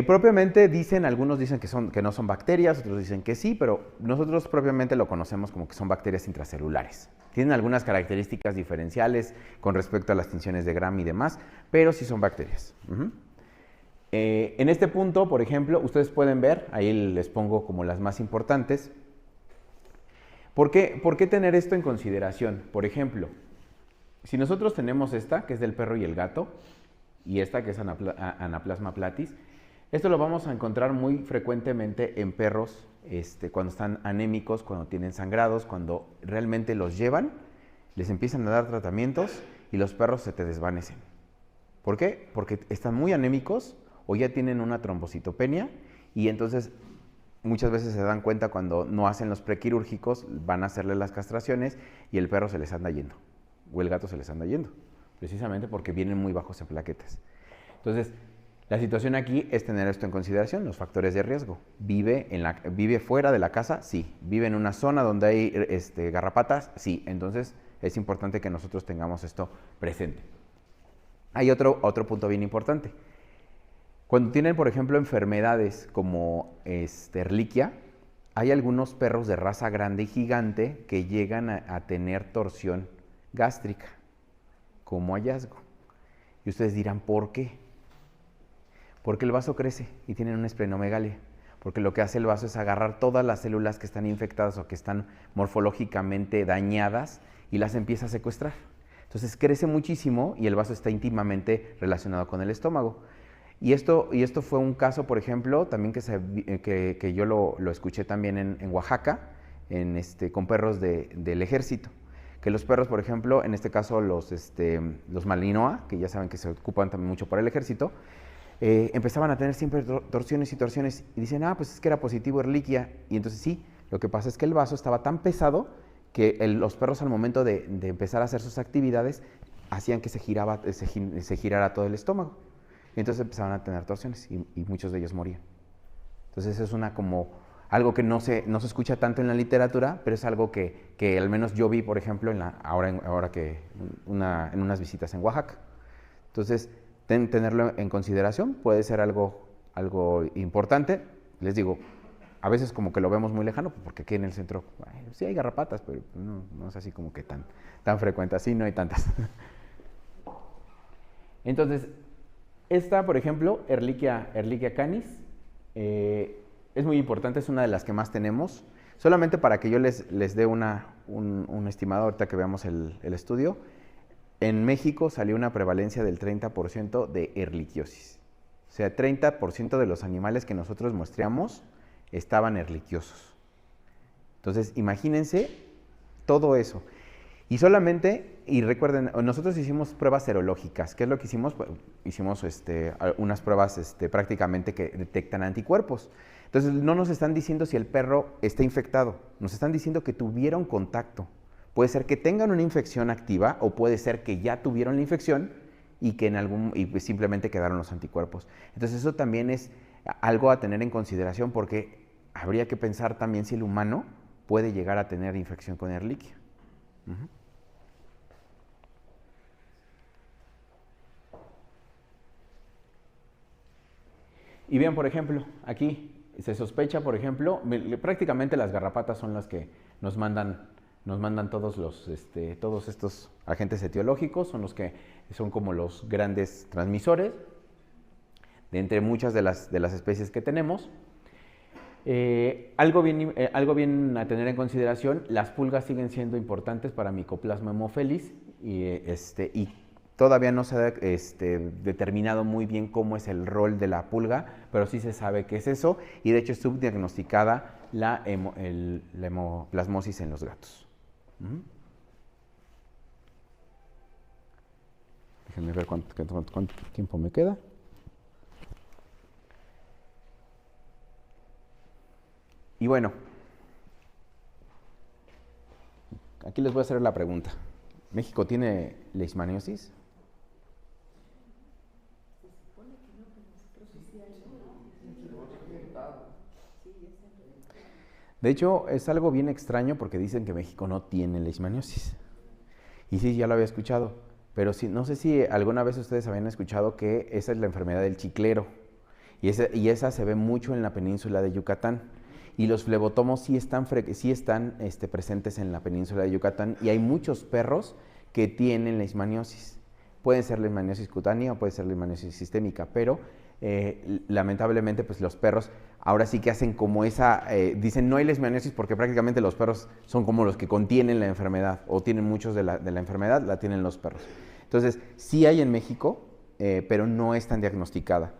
Propiamente algunos dicen que no son bacterias, otros dicen que sí, pero nosotros propiamente lo conocemos como que son bacterias intracelulares. Tienen algunas características diferenciales con respecto a las tinciones de Gram y demás, pero sí son bacterias. En este punto, por ejemplo, ustedes pueden ver, ahí les pongo como las más importantes. ¿Por qué tener esto en consideración? Por ejemplo, si nosotros tenemos esta, que es del perro y el gato, y esta, que es Anaplasma platis, esto lo vamos a encontrar muy frecuentemente en perros cuando están anémicos, cuando tienen sangrados, cuando realmente los llevan, les empiezan a dar tratamientos y los perros se te desvanecen. ¿Por qué? Porque están muy anémicos o ya tienen una trombocitopenia y entonces muchas veces se dan cuenta cuando no hacen los prequirúrgicos, van a hacerle las castraciones y el perro se les anda yendo o el gato se les anda yendo, precisamente porque vienen muy bajos en plaquetas. Entonces, la situación aquí es tener esto en consideración, los factores de riesgo. ¿Vive fuera de la casa? Sí. ¿Vive en una zona donde hay garrapatas? Sí. Entonces es importante que nosotros tengamos esto presente. Hay otro punto bien importante. Cuando tienen, por ejemplo, enfermedades como Ehrlichia, hay algunos perros de raza grande y gigante que llegan a tener torsión gástrica como hallazgo. Y ustedes dirán, ¿por qué? Porque el vaso crece y tienen una esplenomegalia. Porque lo que hace el vaso es agarrar todas las células que están infectadas o que están morfológicamente dañadas y las empieza a secuestrar. Entonces crece muchísimo y el vaso está íntimamente relacionado con el estómago. Y esto fue un caso, por ejemplo, también que yo lo escuché también en Oaxaca, con perros del ejército. Que los perros, por ejemplo, en este caso los Malinois, que ya saben que se ocupan también mucho para el ejército, empezaban a tener siempre torsiones y torsiones y dicen, pues es que era positivo Ehrlichia. Y entonces sí, lo que pasa es que el vaso estaba tan pesado que los perros al momento de empezar a hacer sus actividades hacían que se girara todo el estómago. Y entonces empezaban a tener torsiones y muchos de ellos morían. Entonces eso es algo que no se escucha tanto en la literatura, pero es algo que al menos yo vi, por ejemplo, en unas visitas en Oaxaca. Entonces, tenerlo en consideración puede ser algo importante. Les digo, a veces como que lo vemos muy lejano, porque aquí en el centro sí hay garrapatas, pero no es así como que tan frecuente, así no hay tantas. Entonces, esta, por ejemplo, Ehrlichia canis, es muy importante, es una de las que más tenemos. Solamente para que yo les dé un estimado ahorita que veamos el estudio. En México salió una prevalencia del 30% de ehrlichiosis. O sea, 30% de los animales que nosotros muestreamos estaban ehrlichiosos. Entonces, imagínense todo eso. Y recuerden, nosotros hicimos pruebas serológicas. ¿Qué es lo que hicimos? Pues, hicimos unas pruebas prácticamente que detectan anticuerpos. Entonces, no nos están diciendo si el perro está infectado, nos están diciendo que tuvieron contacto. Puede ser que tengan una infección activa o puede ser que ya tuvieron la infección y que pues simplemente quedaron los anticuerpos. Entonces eso también es algo a tener en consideración porque habría que pensar también si el humano puede llegar a tener infección con Ehrlichia. Y bien, por ejemplo, aquí se sospecha, por ejemplo, prácticamente las garrapatas son las que nos mandan todos estos agentes etiológicos, son los que son como los grandes transmisores de entre muchas de las especies que tenemos. Algo bien a tener en consideración, las pulgas siguen siendo importantes para Mycoplasma haemophilus y todavía no se ha determinado muy bien cómo es el rol de la pulga, pero sí se sabe qué es eso y de hecho es subdiagnosticada la hemoplasmosis en los gatos. Déjenme ver cuánto tiempo me queda. Y bueno, aquí les voy a hacer la pregunta. ¿México tiene leishmaniosis? De hecho, es algo bien extraño porque dicen que México no tiene leishmaniosis. Y sí, ya lo había escuchado. Pero sí, no sé si alguna vez ustedes habían escuchado que esa es la enfermedad del chiclero. Y esa se ve mucho en la península de Yucatán. Y los flebotomos sí están presentes en la península de Yucatán. Y hay muchos perros que tienen leishmaniosis. Puede ser leishmaniosis cutánea o puede ser leishmaniosis sistémica, pero lamentablemente pues los perros ahora sí que hacen como dicen no hay leishmaniosis porque prácticamente los perros son como los que contienen la enfermedad o tienen muchos de la enfermedad, la tienen los perros. Entonces sí hay en México, pero no es tan diagnosticada.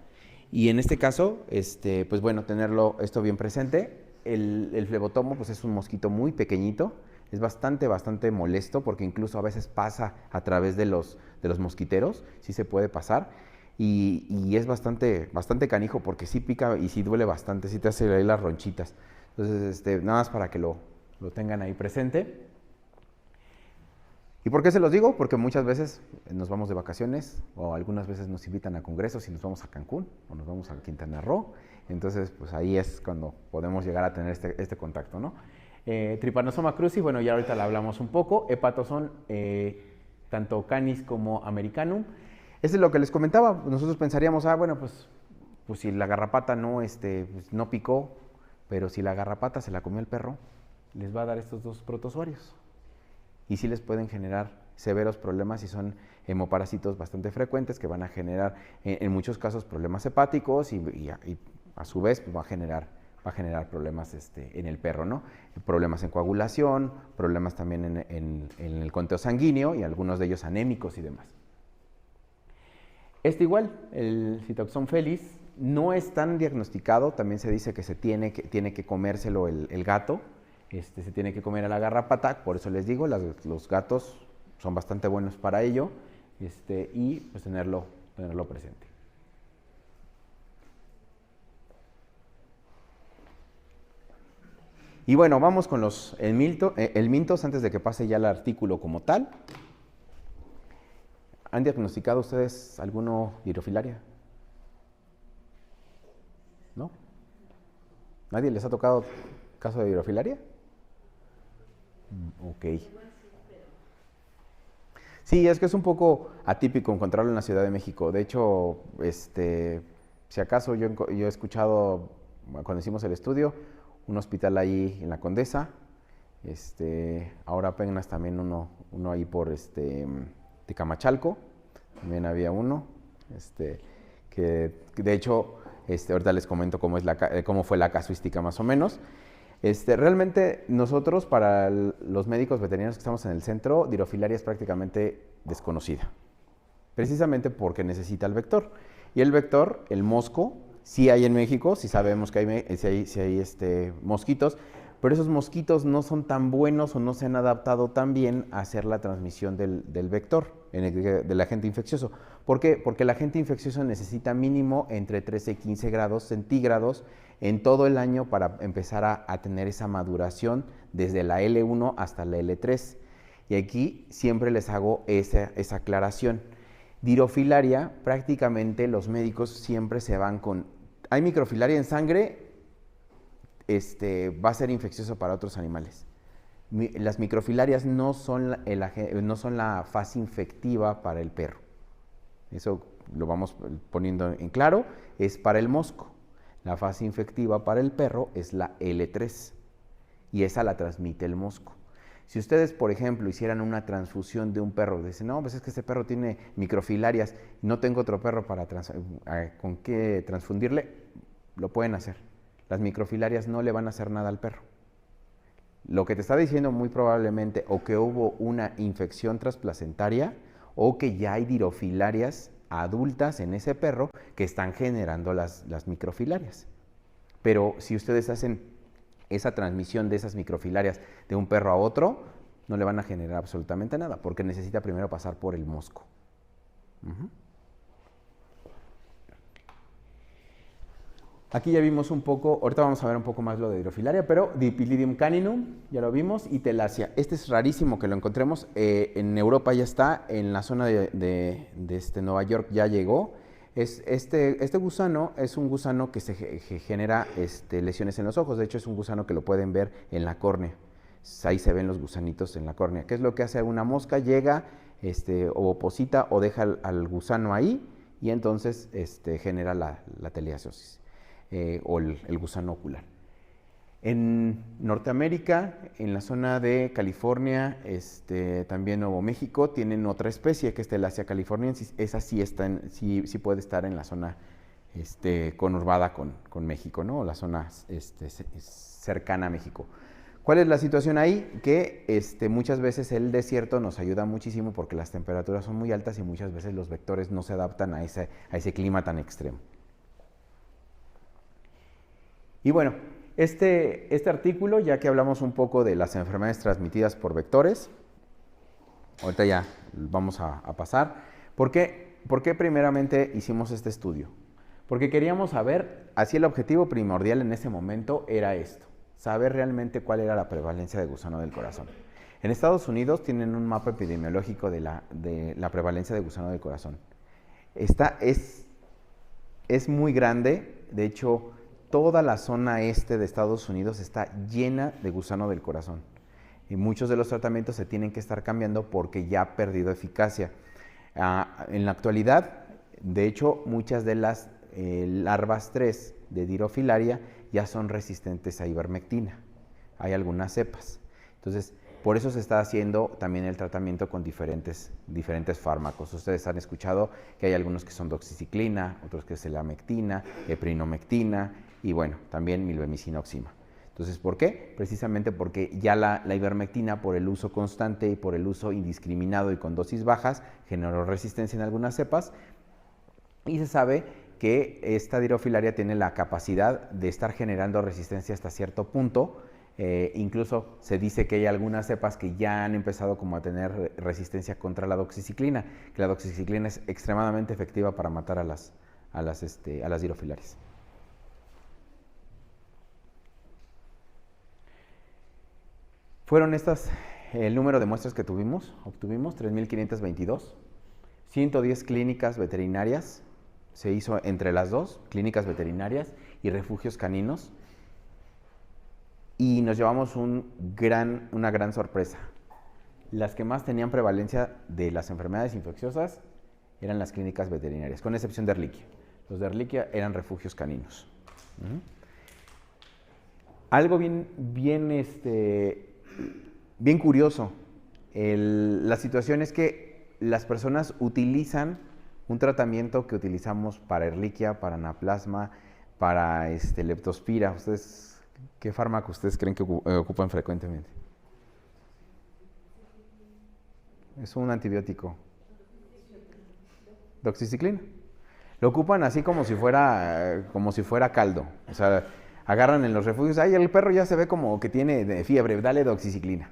Y en este caso, pues bueno, tenerlo esto bien presente. El flebotomo pues es un mosquito muy pequeñito, es bastante molesto porque incluso a veces pasa a través de los mosquiteros, sí se puede pasar. Y es bastante canijo porque sí pica y sí duele bastante, sí te hace ahí las ronchitas. Entonces, nada más para que lo tengan ahí presente. ¿Y por qué se los digo? Porque muchas veces nos vamos de vacaciones o algunas veces nos invitan a congresos y nos vamos a Cancún o nos vamos a Quintana Roo. Entonces, pues ahí es cuando podemos llegar a tener este contacto, ¿no? Trypanosoma cruzi, bueno, ya ahorita la hablamos un poco. Hepatozón, tanto canis como americanum. Eso es lo que les comentaba. Nosotros pensaríamos, bueno, pues si la garrapata pues no picó, pero si la garrapata se la comió el perro, les va a dar estos dos protozoarios. Y sí les pueden generar severos problemas y son hemoparásitos bastante frecuentes que van a generar, en muchos casos, problemas hepáticos y a su vez pues, va a generar problemas en el perro, ¿no? Problemas en coagulación, problemas también en el conteo sanguíneo y algunos de ellos anémicos y demás. Igual, el Citoxón felis, no es tan diagnosticado, también se dice que tiene que comérselo el gato, se tiene que comer a la garrapata, por eso les digo, los gatos son bastante buenos para ello, y pues tenerlo presente. Y bueno, vamos con los helmintos antes de que pase ya el artículo como tal. ¿Han diagnosticado ustedes alguno Dirofilaria? ¿No? ¿Nadie les ha tocado caso de Dirofilaria? Ok. Sí, es que es un poco atípico encontrarlo en la Ciudad de México. De hecho, si acaso yo he escuchado, cuando hicimos el estudio, un hospital ahí en la Condesa, ahora apenas también uno ahí por Tecamachalco, también había uno, que de hecho, ahorita les comento cómo fue la casuística más o menos. Realmente nosotros, para los médicos veterinarios que estamos en el centro, Dirofilaria es prácticamente desconocida, precisamente porque necesita el vector. Y el vector, el mosco, sí hay en México, sí sabemos que hay mosquitos, pero esos mosquitos no son tan buenos o no se han adaptado tan bien a hacer la transmisión del vector, del agente infeccioso. ¿Por qué? Porque el agente infeccioso necesita mínimo entre 13 y 15 grados centígrados en todo el año para empezar a tener esa maduración desde la L1 hasta la L3. Y aquí siempre les hago esa aclaración. Dirofilaria, prácticamente los médicos siempre se van con, hay microfilaria en sangre, va a ser infeccioso para otros animales. Las microfilarias no son la fase infectiva para el perro. Eso lo vamos poniendo en claro, es para el mosco. La fase infectiva para el perro es la L3 y esa la transmite el mosco. Si ustedes, por ejemplo, hicieran una transfusión de un perro, dicen, no, pues es que este perro tiene microfilarias, no tengo otro perro con qué transfundirle, lo pueden hacer. Las microfilarias no le van a hacer nada al perro. Lo que te está diciendo muy probablemente o que hubo una infección transplacentaria o que ya hay dirofilarias adultas en ese perro que están generando las microfilarias. Pero si ustedes hacen esa transmisión de esas microfilarias de un perro a otro, no le van a generar absolutamente nada, porque necesita primero pasar por el mosco. Aquí ya vimos un poco, ahorita vamos a ver un poco más lo de Diroffilaria, pero Dipylidium caninum, ya lo vimos, y Telacia. Este es rarísimo que lo encontremos, en Europa ya está, en la zona de Nueva York ya llegó. Este gusano es un gusano que genera lesiones en los ojos. De hecho, es un gusano que lo pueden ver en la córnea. Ahí se ven los gusanitos en la córnea. ¿Qué es lo que hace una mosca? Llega, o oposita o deja al gusano ahí y entonces genera la teliasiosis o el gusano ocular. En Norteamérica, en la zona de California, también Nuevo México, tienen otra especie que es Telacia californiensis. Esa sí, sí puede estar en la zona conurbada con México, ¿no? O la zona cercana a México. ¿Cuál es la situación ahí? Que muchas veces el desierto nos ayuda muchísimo porque las temperaturas son muy altas y muchas veces los vectores no se adaptan a ese clima tan extremo. Y bueno, este artículo, ya que hablamos un poco de las enfermedades transmitidas por vectores, ahorita ya vamos a pasar. ¿Por qué primeramente hicimos este estudio? Porque queríamos saber, así el objetivo primordial en ese momento era esto, saber realmente cuál era la prevalencia de gusano del corazón. En Estados Unidos tienen un mapa epidemiológico de la prevalencia de gusano del corazón. Es muy grande, de hecho, toda la zona este de Estados Unidos está llena de gusano del corazón. Y muchos de los tratamientos se tienen que estar cambiando porque ya ha perdido eficacia. En la actualidad, de hecho, muchas de las larvas 3 de Diroffilaria ya son resistentes a ivermectina. Hay algunas cepas. Entonces, por eso se está haciendo también el tratamiento con diferentes fármacos. Ustedes han escuchado que hay algunos que son doxiciclina, otros que es selamectina, eprinomectina y bueno, también milbemicina oxima. Entonces, ¿por qué? Precisamente porque ya la ivermectina, por el uso constante y por el uso indiscriminado y con dosis bajas, generó resistencia en algunas cepas y se sabe que esta Diroffilaria tiene la capacidad de estar generando resistencia hasta cierto punto. Incluso se dice que hay algunas cepas que ya han empezado como a tener resistencia contra la doxiciclina, que la doxiciclina es extremadamente efectiva para matar a las Dirofilarias. Fueron el número de muestras que obtuvimos, 3.522, 110 clínicas veterinarias, se hizo entre las dos, clínicas veterinarias y refugios caninos, y nos llevamos una gran sorpresa. Las que más tenían prevalencia de las enfermedades infecciosas eran las clínicas veterinarias, con excepción de Ehrlichia. Los de Ehrlichia eran refugios caninos. Algo bien curioso, la situación es que las personas utilizan un tratamiento que utilizamos para Ehrlichia, para anaplasma, para leptospira. ¿Qué fármaco ustedes creen que ocupan frecuentemente? Es un antibiótico. Doxiciclina. Lo ocupan así como si fuera caldo. O sea, agarran en los refugios, ay, el perro ya se ve como que tiene fiebre, dale doxiciclina.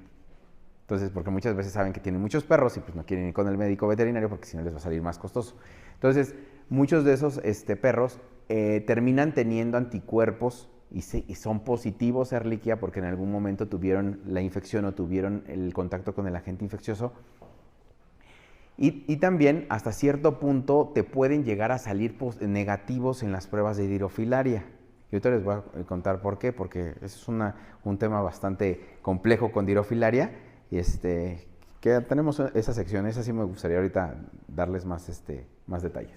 Entonces, porque muchas veces saben que tienen muchos perros y pues no quieren ir con el médico veterinario porque si no les va a salir más costoso. Entonces, muchos de esos perros terminan teniendo anticuerpos y son positivos a Ehrlichia porque en algún momento tuvieron la infección o tuvieron el contacto con el agente infeccioso. Y también, hasta cierto punto, te pueden llegar a salir negativos en las pruebas de Diroffilaria. Y ahorita les voy a contar por qué, porque eso es un tema bastante complejo con Diroffilaria. Que tenemos esa sección, esa sí me gustaría ahorita darles más detalles.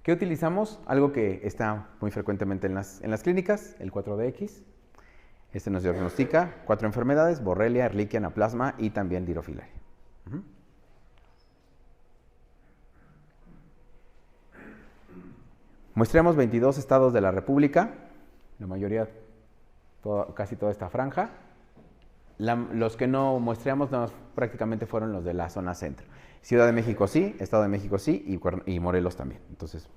¿Qué utilizamos? Algo que está muy frecuentemente en las clínicas, el 4DX. Este nos diagnostica 4 enfermedades: Borrelia, Ehrlichia, Anaplasma y también Dirofilaria. Muestreamos 22 estados de la República, la mayoría, casi toda esta franja. Los que no muestreamos prácticamente fueron los de la zona centro. Ciudad de México sí, Estado de México sí y Morelos también. Entonces,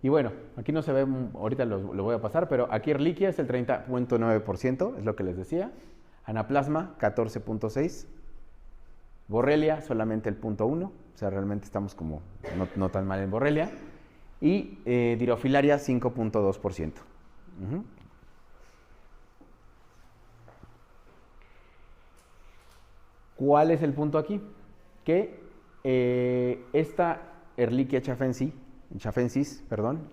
y bueno, aquí no se ve, ahorita lo voy a pasar, pero aquí Ehrlichia es el 30.9%, es lo que les decía. Anaplasma, 14.6%. Borrelia, solamente el 0.1%, o sea, realmente estamos como no tan mal en Borrelia. Y Dirofilaria, 5.2%. ¿Cuál es el punto aquí? Que esta Ehrlichia chafensis,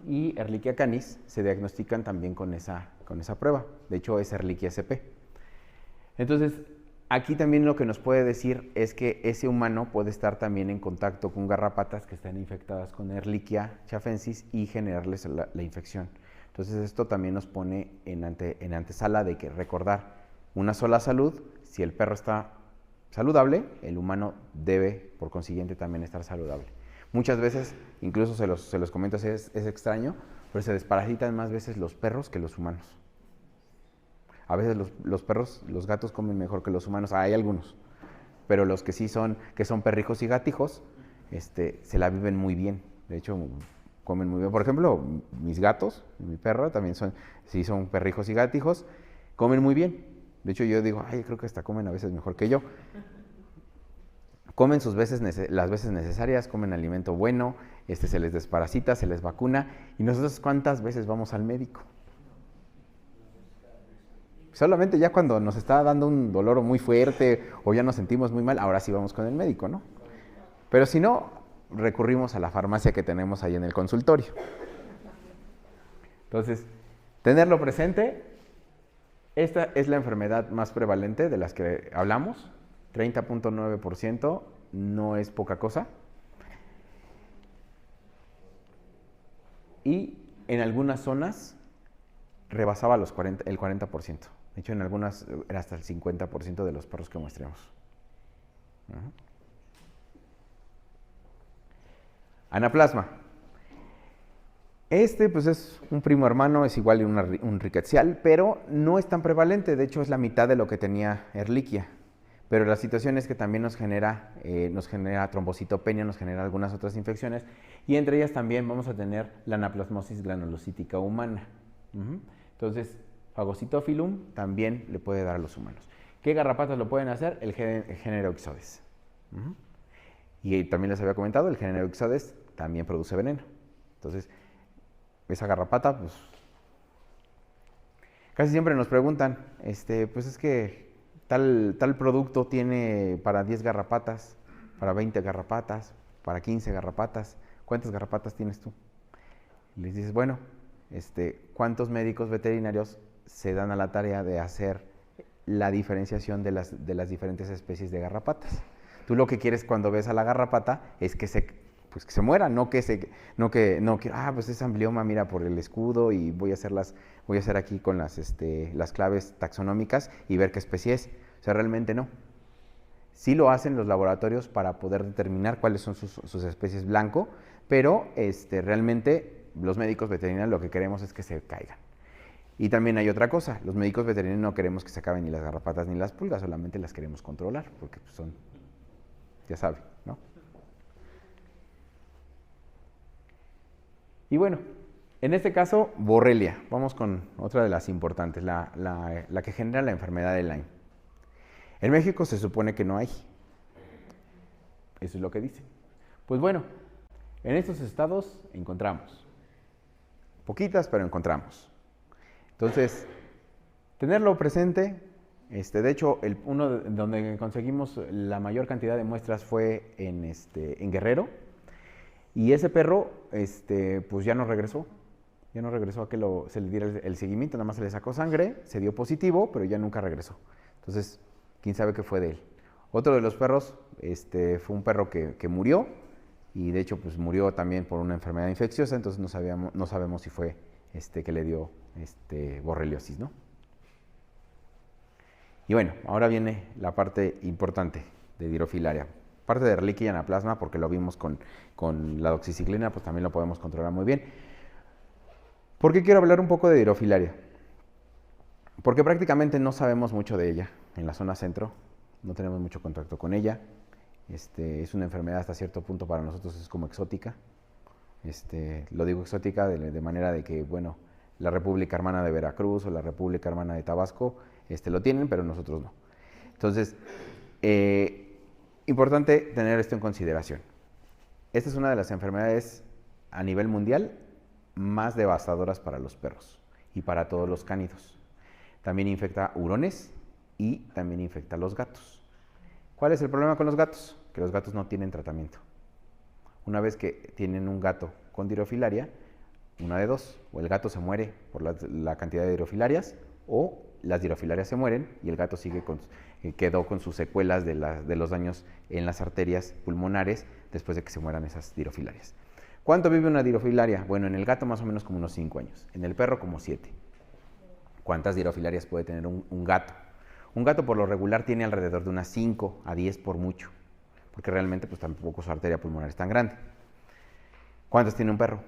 y Ehrlichia canis se diagnostican también con esa prueba. De hecho, es Ehrlichia SP. Entonces, aquí también lo que nos puede decir es que ese humano puede estar también en contacto con garrapatas que están infectadas con Ehrlichia chafensis y generarles la infección. Entonces, esto también nos pone en antesala de que recordar una sola salud. Si el perro está saludable, el humano debe, por consiguiente, también estar saludable. Muchas veces, incluso se los comento, es extraño, pero se desparasitan más veces los perros que los humanos. A veces los perros, los gatos comen mejor que los humanos, hay algunos, pero los que sí son perrijos y gatijos, se la viven muy bien. De hecho, comen muy bien. Por ejemplo, mis gatos, mi perro también son perrijos y gatijos, comen muy bien. De hecho, yo digo, creo que hasta comen a veces mejor que yo. Comen las veces necesarias, comen alimento bueno, se les desparasita, se les vacuna. ¿Y nosotros cuántas veces vamos al médico? Solamente ya cuando nos está dando un dolor muy fuerte o ya nos sentimos muy mal, ahora sí vamos con el médico, ¿no? Pero si no, recurrimos a la farmacia que tenemos ahí en el consultorio. Entonces, tenerlo presente, esta es la enfermedad más prevalente de las que hablamos, 30.9%, no es poca cosa. Y en algunas zonas rebasaba el 40%. De hecho, en algunas era hasta el 50% de los perros que muestremos. Anaplasma. Pues es un primo hermano, es igual de un rickettsial, pero no es tan prevalente. De hecho, es la mitad de lo que tenía Ehrlichia. Pero la situación es que también nos genera trombocitopenia, nos genera algunas otras infecciones, y entre ellas también vamos a tener la anaplasmosis granulocítica humana. Entonces, Phagocytophilum también le puede dar a los humanos. ¿Qué garrapatas lo pueden hacer? El género Ixodes. Y también les había comentado, el género Ixodes también produce veneno. Entonces, esa garrapata, pues, casi siempre nos preguntan, pues es que tal producto tiene para 10 garrapatas, para 20 garrapatas, para 15 garrapatas. ¿Cuántas garrapatas tienes tú? Y les dices, bueno, ¿cuántos médicos veterinarios se dan a la tarea de hacer la diferenciación de las diferentes especies de garrapatas? Tú lo que quieres cuando ves a la garrapata es que se muera, no que pues es amblioma, mira, por el escudo, y voy a hacer aquí con las claves taxonómicas y ver qué especie es. O sea, realmente no. Sí lo hacen los laboratorios para poder determinar cuáles son sus especies blanco, pero realmente los médicos veterinarios lo que queremos es que se caigan. Y también hay otra cosa, los médicos veterinarios no queremos que se acaben ni las garrapatas ni las pulgas, solamente las queremos controlar, porque son, ya saben, ¿no? Y bueno, en este caso, Borrelia. Vamos con otra de las importantes, la que genera la enfermedad de Lyme. En México se supone que no hay. Eso es lo que dicen. Pues bueno, en estos estados encontramos. Poquitas, pero encontramos. Entonces, tenerlo presente. De hecho, uno donde conseguimos la mayor cantidad de muestras fue en Guerrero. Y ese perro, pues ya no regresó. Ya no regresó a que se le diera el seguimiento, nada más se le sacó sangre, se dio positivo, pero ya nunca regresó. Entonces, quién sabe qué fue de él. Otro de los perros fue un perro que murió, y de hecho pues murió también por una enfermedad infecciosa, entonces no sabemos si fue que le dio borreliosis, ¿no? Y bueno, ahora viene la parte importante de Dirofilaria. Parte de Ehrlichia y Anaplasma, porque lo vimos con la doxiciclina, pues también lo podemos controlar muy bien. ¿Por qué quiero hablar un poco de Dirofilaria? Porque prácticamente no sabemos mucho de ella en la zona centro, no tenemos mucho contacto con ella. Es una enfermedad hasta cierto punto para nosotros es como exótica. Lo digo exótica de manera de que, bueno, la República Hermana de Veracruz o la República Hermana de Tabasco lo tienen, pero nosotros no. Entonces, importante tener esto en consideración. Esta es una de las enfermedades a nivel mundial más devastadoras para los perros y para todos los cánidos. También infecta hurones y también infecta a los gatos. ¿Cuál es el problema con los gatos? Que los gatos no tienen tratamiento. Una vez que tienen un gato con Dirofilaria, una de dos, o el gato se muere por la cantidad de dirofilarias, o las dirofilarias se mueren y el gato quedó con sus secuelas de los daños en las arterias pulmonares después de que se mueran esas dirofilarias. ¿Cuánto vive una dirofilaria? Bueno, en el gato más o menos como unos 5 años, en el perro como 7. ¿Cuántas dirofilarias puede tener un gato? Un gato por lo regular tiene alrededor de unas 5 a 10 por mucho, porque realmente pues tampoco su arteria pulmonar es tan grande. ¿Cuántas tiene un perro?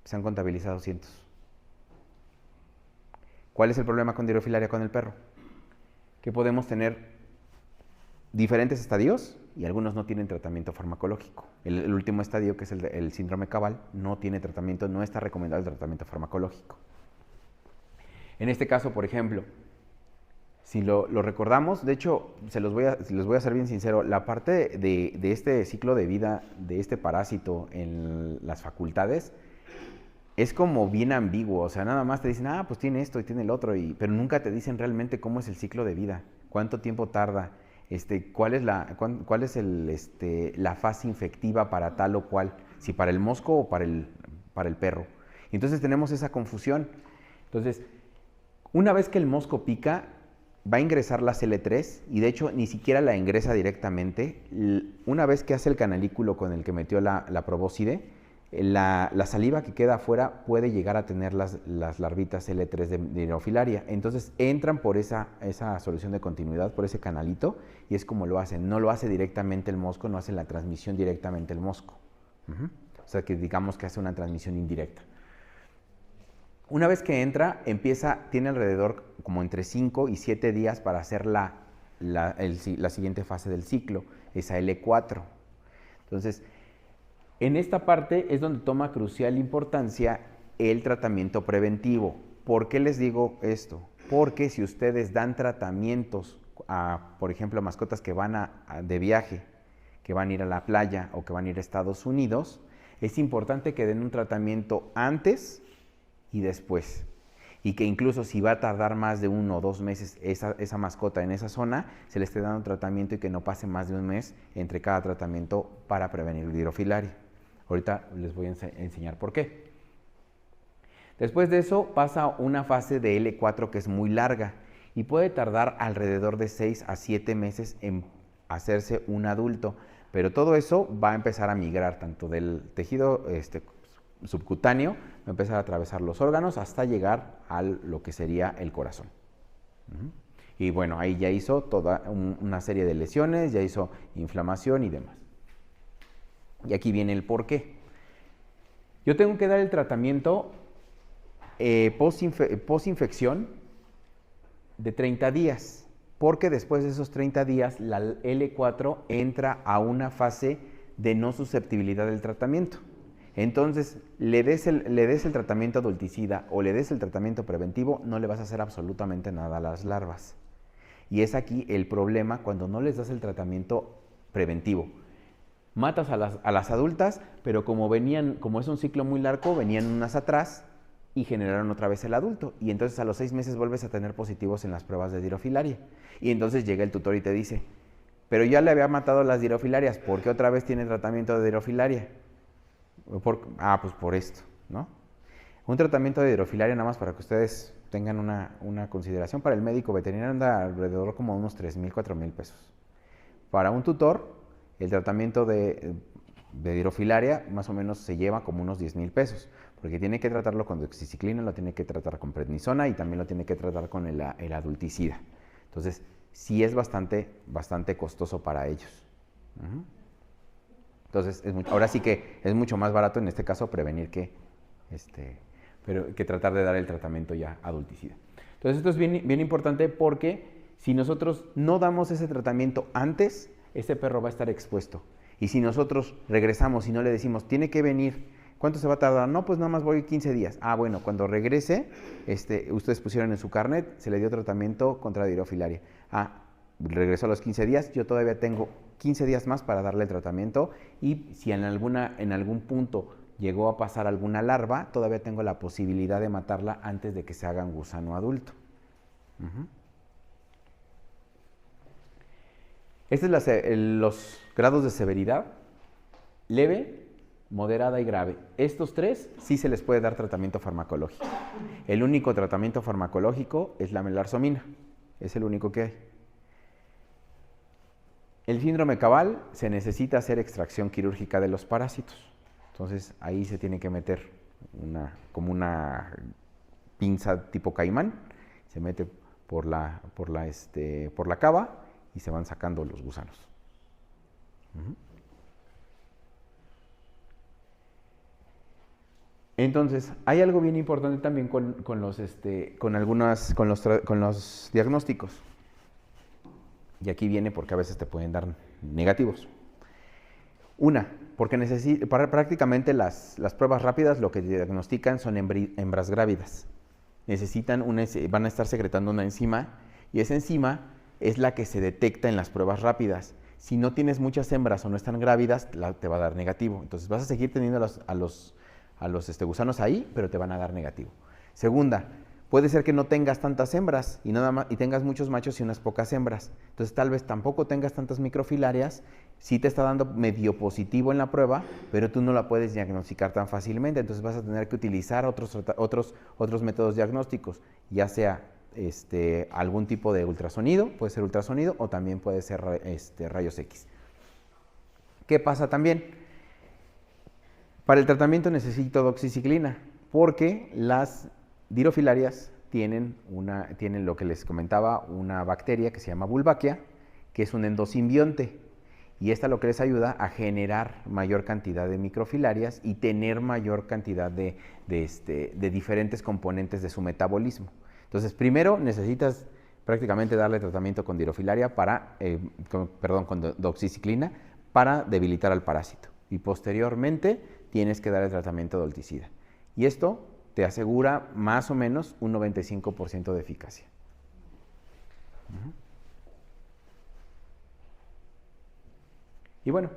Se han contabilizado cientos. ¿Cuál es el problema con dirofilaria con el perro? Que podemos tener diferentes estadios y algunos no tienen tratamiento farmacológico. El último estadio, que es el síndrome Cabal, no tiene tratamiento, no está recomendado el tratamiento farmacológico. En este caso, por ejemplo, si lo recordamos, de hecho, les voy a ser bien sincero, la parte de este ciclo de vida de este parásito en las facultades es como bien ambiguo, o sea, nada más te dicen, pues tiene esto y tiene el otro, pero nunca te dicen realmente cómo es el ciclo de vida, cuánto tiempo tarda, cuál es la fase infectiva para tal o cual, si para el mosco o para el perro. Y entonces tenemos esa confusión. Entonces, una vez que el mosco pica, va a ingresar la CL3 y de hecho ni siquiera la ingresa directamente. Una vez que hace el canalículo con el que metió la probóscide, la saliva que queda afuera puede llegar a tener las larvitas L3 de dirofilaria. Entonces entran por esa solución de continuidad, por ese canalito, y es como lo hacen. No lo hace directamente el mosco, no hace la transmisión directamente el mosco. O sea que digamos que hace una transmisión indirecta. Una vez que entra, tiene alrededor como entre 5 y 7 días para hacer la siguiente fase del ciclo, esa L4. Entonces, en esta parte es donde toma crucial importancia el tratamiento preventivo. ¿Por qué les digo esto? Porque si ustedes dan tratamientos a, por ejemplo, mascotas que van de viaje, que van a ir a la playa o que van a ir a Estados Unidos, es importante que den un tratamiento antes y después. Y que incluso si va a tardar más de 1 o 2 meses esa mascota en esa zona, se le esté dando tratamiento y que no pase más de 1 mes entre cada tratamiento para prevenir dirofilaria. Ahorita les voy a enseñar por qué. Después de eso pasa una fase de L4 que es muy larga y puede tardar alrededor de 6 a 7 meses en hacerse un adulto, pero todo eso va a empezar a migrar tanto del tejido subcutáneo, va a empezar a atravesar los órganos hasta llegar a lo que sería el corazón. Y bueno, ahí ya hizo toda una serie de lesiones, ya hizo inflamación y demás. Y aquí viene el por qué. Yo tengo que dar el tratamiento post-infección de 30 días, porque después de esos 30 días la L4 entra a una fase de no susceptibilidad del tratamiento. Entonces, le des el tratamiento adulticida o le des el tratamiento preventivo, no le vas a hacer absolutamente nada a las larvas. Y es aquí el problema cuando no les das el tratamiento preventivo. Matas a las adultas, pero como es un ciclo muy largo, venían unas atrás y generaron otra vez el adulto. Y entonces a los 6 meses vuelves a tener positivos en las pruebas de dirofilaria. Y entonces llega el tutor y te dice, pero ya le había matado las dirofilarias, ¿por qué otra vez tiene tratamiento de dirofilaria? Pues por esto, ¿no? Un tratamiento de dirofilaria, nada más para que ustedes tengan una consideración, para el médico veterinario anda alrededor como unos 3,000, 4,000 pesos. Para un tutor, el tratamiento de hidrofilaria más o menos se lleva como unos 10,000 pesos, porque tiene que tratarlo con doxiciclina, lo tiene que tratar con prednisona y también lo tiene que tratar con el adulticida. Entonces, sí es bastante costoso para ellos. Entonces, ahora sí que es mucho más barato en este caso prevenir que tratar de dar el tratamiento ya adulticida. Entonces, esto es bien importante porque si nosotros no damos ese tratamiento antes, ese perro va a estar expuesto. Y si nosotros regresamos y no le decimos, tiene que venir, ¿cuánto se va a tardar? No, pues nada más voy 15 días. Ah, bueno, cuando regrese, ustedes pusieron en su carnet, se le dio tratamiento contra la hidrofilaria. Ah, regresó a los 15 días, yo todavía tengo 15 días más para darle el tratamiento y si en algún punto llegó a pasar alguna larva, todavía tengo la posibilidad de matarla antes de que se haga un gusano adulto. Estos son los grados de severidad: leve, moderada y grave. Estos tres sí se les puede dar tratamiento farmacológico. El único tratamiento farmacológico es la melarsomina, es el único que hay. El síndrome cabal se necesita hacer extracción quirúrgica de los parásitos. Entonces ahí se tiene que meter como una pinza tipo caimán, se mete por la cava y se van sacando los gusanos. Entonces, hay algo bien importante también con los diagnósticos. Y aquí viene porque a veces te pueden dar negativos. Porque prácticamente las pruebas rápidas lo que diagnostican son hembras grávidas. Van a estar secretando una enzima y esa enzima es la que se detecta en las pruebas rápidas. Si no tienes muchas hembras o no están grávidas, te va a dar negativo. Entonces vas a seguir teniendo a los gusanos ahí, pero te van a dar negativo. Segunda, puede ser que no tengas tantas hembras y tengas muchos machos y unas pocas hembras. Entonces tal vez tampoco tengas tantas microfilarias, sí te está dando medio positivo en la prueba, pero tú no la puedes diagnosticar tan fácilmente. Entonces vas a tener que utilizar otros métodos diagnósticos, ya sea algún tipo de ultrasonido, puede ser ultrasonido o también puede ser rayos X. ¿Qué pasa también? Para el tratamiento necesito doxiciclina, porque las dirofilarias tienen lo que les comentaba, una bacteria que se llama Bulbachia, que es un endosimbionte, y esta lo que les ayuda a generar mayor cantidad de microfilarias y tener mayor cantidad de diferentes componentes de su metabolismo. Entonces, primero necesitas prácticamente darle tratamiento con dirofilaria con doxiciclina para debilitar al parásito. Y posteriormente tienes que dar el tratamiento de adulticida. Y esto te asegura más o menos un 95% de eficacia. Y bueno,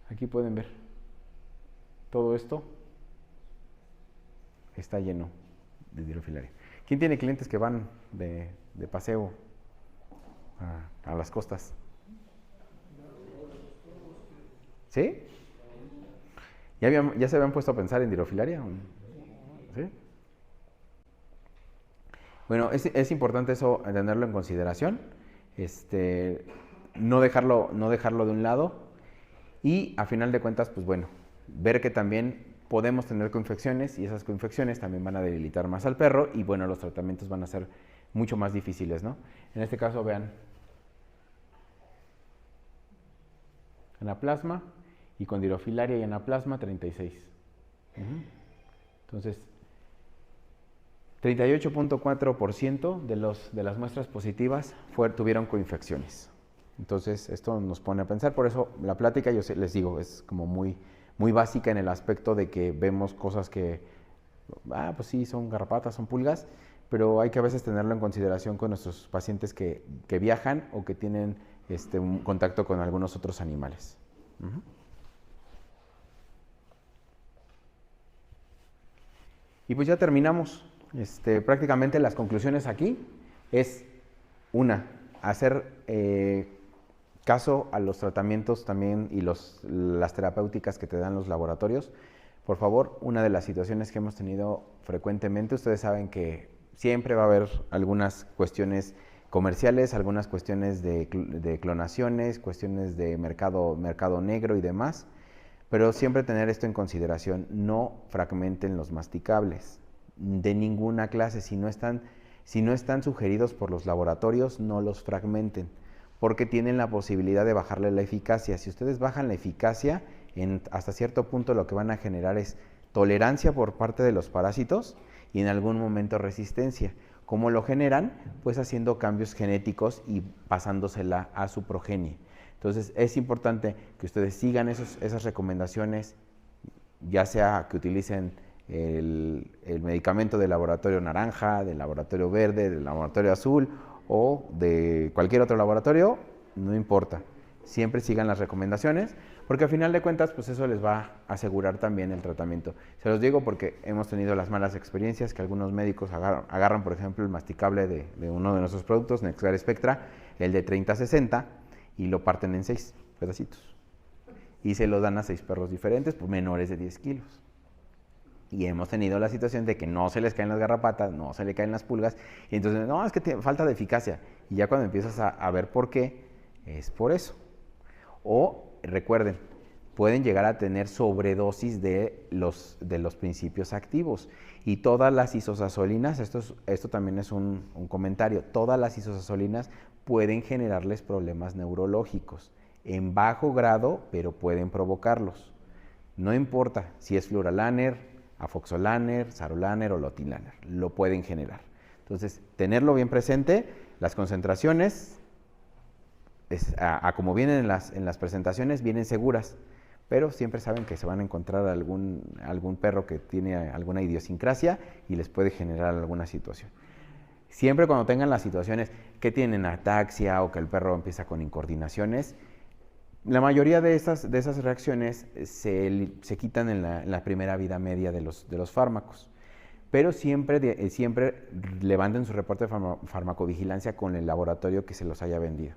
aquí pueden ver, todo esto está lleno de dirofilaria. ¿Quién tiene clientes que van de paseo a las costas? ¿Sí? ¿Ya se habían puesto a pensar en dirofilaria? ¿Sí? Bueno, es importante eso, tenerlo en consideración, no dejarlo de un lado y a final de cuentas, pues bueno, ver que también podemos tener coinfecciones y esas coinfecciones también van a debilitar más al perro y bueno, los tratamientos van a ser mucho más difíciles, ¿no? En este caso, vean, anaplasma y con dirofilaria y anaplasma 36. Entonces, 38.4% de las muestras positivas tuvieron coinfecciones. Entonces, esto nos pone a pensar, por eso la plática, yo les digo, es como muy básica en el aspecto de que vemos cosas que, pues sí, son garrapatas, son pulgas, pero hay que a veces tenerlo en consideración con nuestros pacientes que viajan o que tienen un contacto con algunos otros animales. Y pues ya terminamos. Prácticamente las conclusiones aquí es hacer caso a los tratamientos también y las terapéuticas que te dan los laboratorios. Por favor, una de las situaciones que hemos tenido frecuentemente, ustedes saben que siempre va a haber algunas cuestiones comerciales, algunas cuestiones de clonaciones, cuestiones de mercado negro y demás, pero siempre tener esto en consideración, no fragmenten los masticables de ninguna clase, si no están sugeridos por los laboratorios, no los fragmenten, porque tienen la posibilidad de bajarle la eficacia. Si ustedes bajan la eficacia, hasta cierto punto lo que van a generar es tolerancia por parte de los parásitos y en algún momento resistencia. ¿Cómo lo generan? Pues haciendo cambios genéticos y pasándosela a su progenie. Entonces es importante que ustedes sigan esas recomendaciones, ya sea que utilicen el medicamento del laboratorio naranja, del laboratorio verde, del laboratorio azul o de cualquier otro laboratorio, no importa. Siempre sigan las recomendaciones, porque al final de cuentas, pues eso les va a asegurar también el tratamiento. Se los digo porque hemos tenido las malas experiencias que algunos médicos agarran, por ejemplo, el masticable de uno de nuestros productos, Nexgar Spectra, el de 30-60, y lo parten en 6 pedacitos. Y se lo dan a 6 perros diferentes, pues menores de 10 kilos. Y hemos tenido la situación de que no se les caen las garrapatas, no se le caen las pulgas, y entonces, no, es que falta de eficacia. Y ya cuando empiezas a ver por qué, es por eso. O, recuerden, pueden llegar a tener sobredosis de los principios activos. Y todas las isosazolinas, esto también es un comentario, todas las isosazolinas pueden generarles problemas neurológicos. En bajo grado, pero pueden provocarlos. No importa si es fluralaner, afoxolaner, sarolaner o lotilaner, lo pueden generar. Entonces, tenerlo bien presente, las concentraciones, como vienen en las presentaciones, vienen seguras, pero siempre saben que se van a encontrar algún perro que tiene alguna idiosincrasia y les puede generar alguna situación. Siempre cuando tengan las situaciones que tienen ataxia o que el perro empieza con incoordinaciones, la mayoría de esas reacciones se quitan en la primera vida media de los fármacos. Pero siempre levanten su reporte de farmacovigilancia con el laboratorio que se los haya vendido.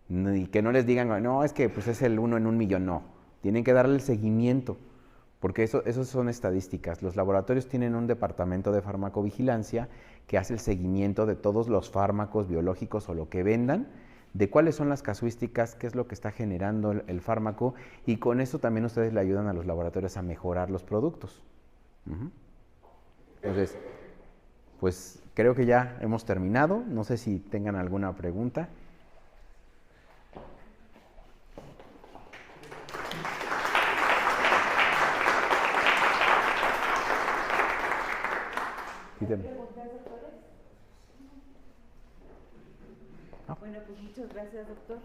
Y que no les digan, no, es que pues es el 1 en 1.000.000, no. Tienen que darle el seguimiento, porque eso son estadísticas. Los laboratorios tienen un departamento de farmacovigilancia que hace el seguimiento de todos los fármacos biológicos o lo que vendan, de cuáles son las casuísticas, qué es lo que está generando el fármaco, y con eso también ustedes le ayudan a los laboratorios a mejorar los productos. Entonces, pues creo que ya hemos terminado. No sé si tengan alguna pregunta. ¿Preguntas, doctores? Bueno, pues muchas gracias, doctor.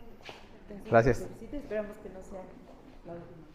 Gracias. Esperamos que no sea la última.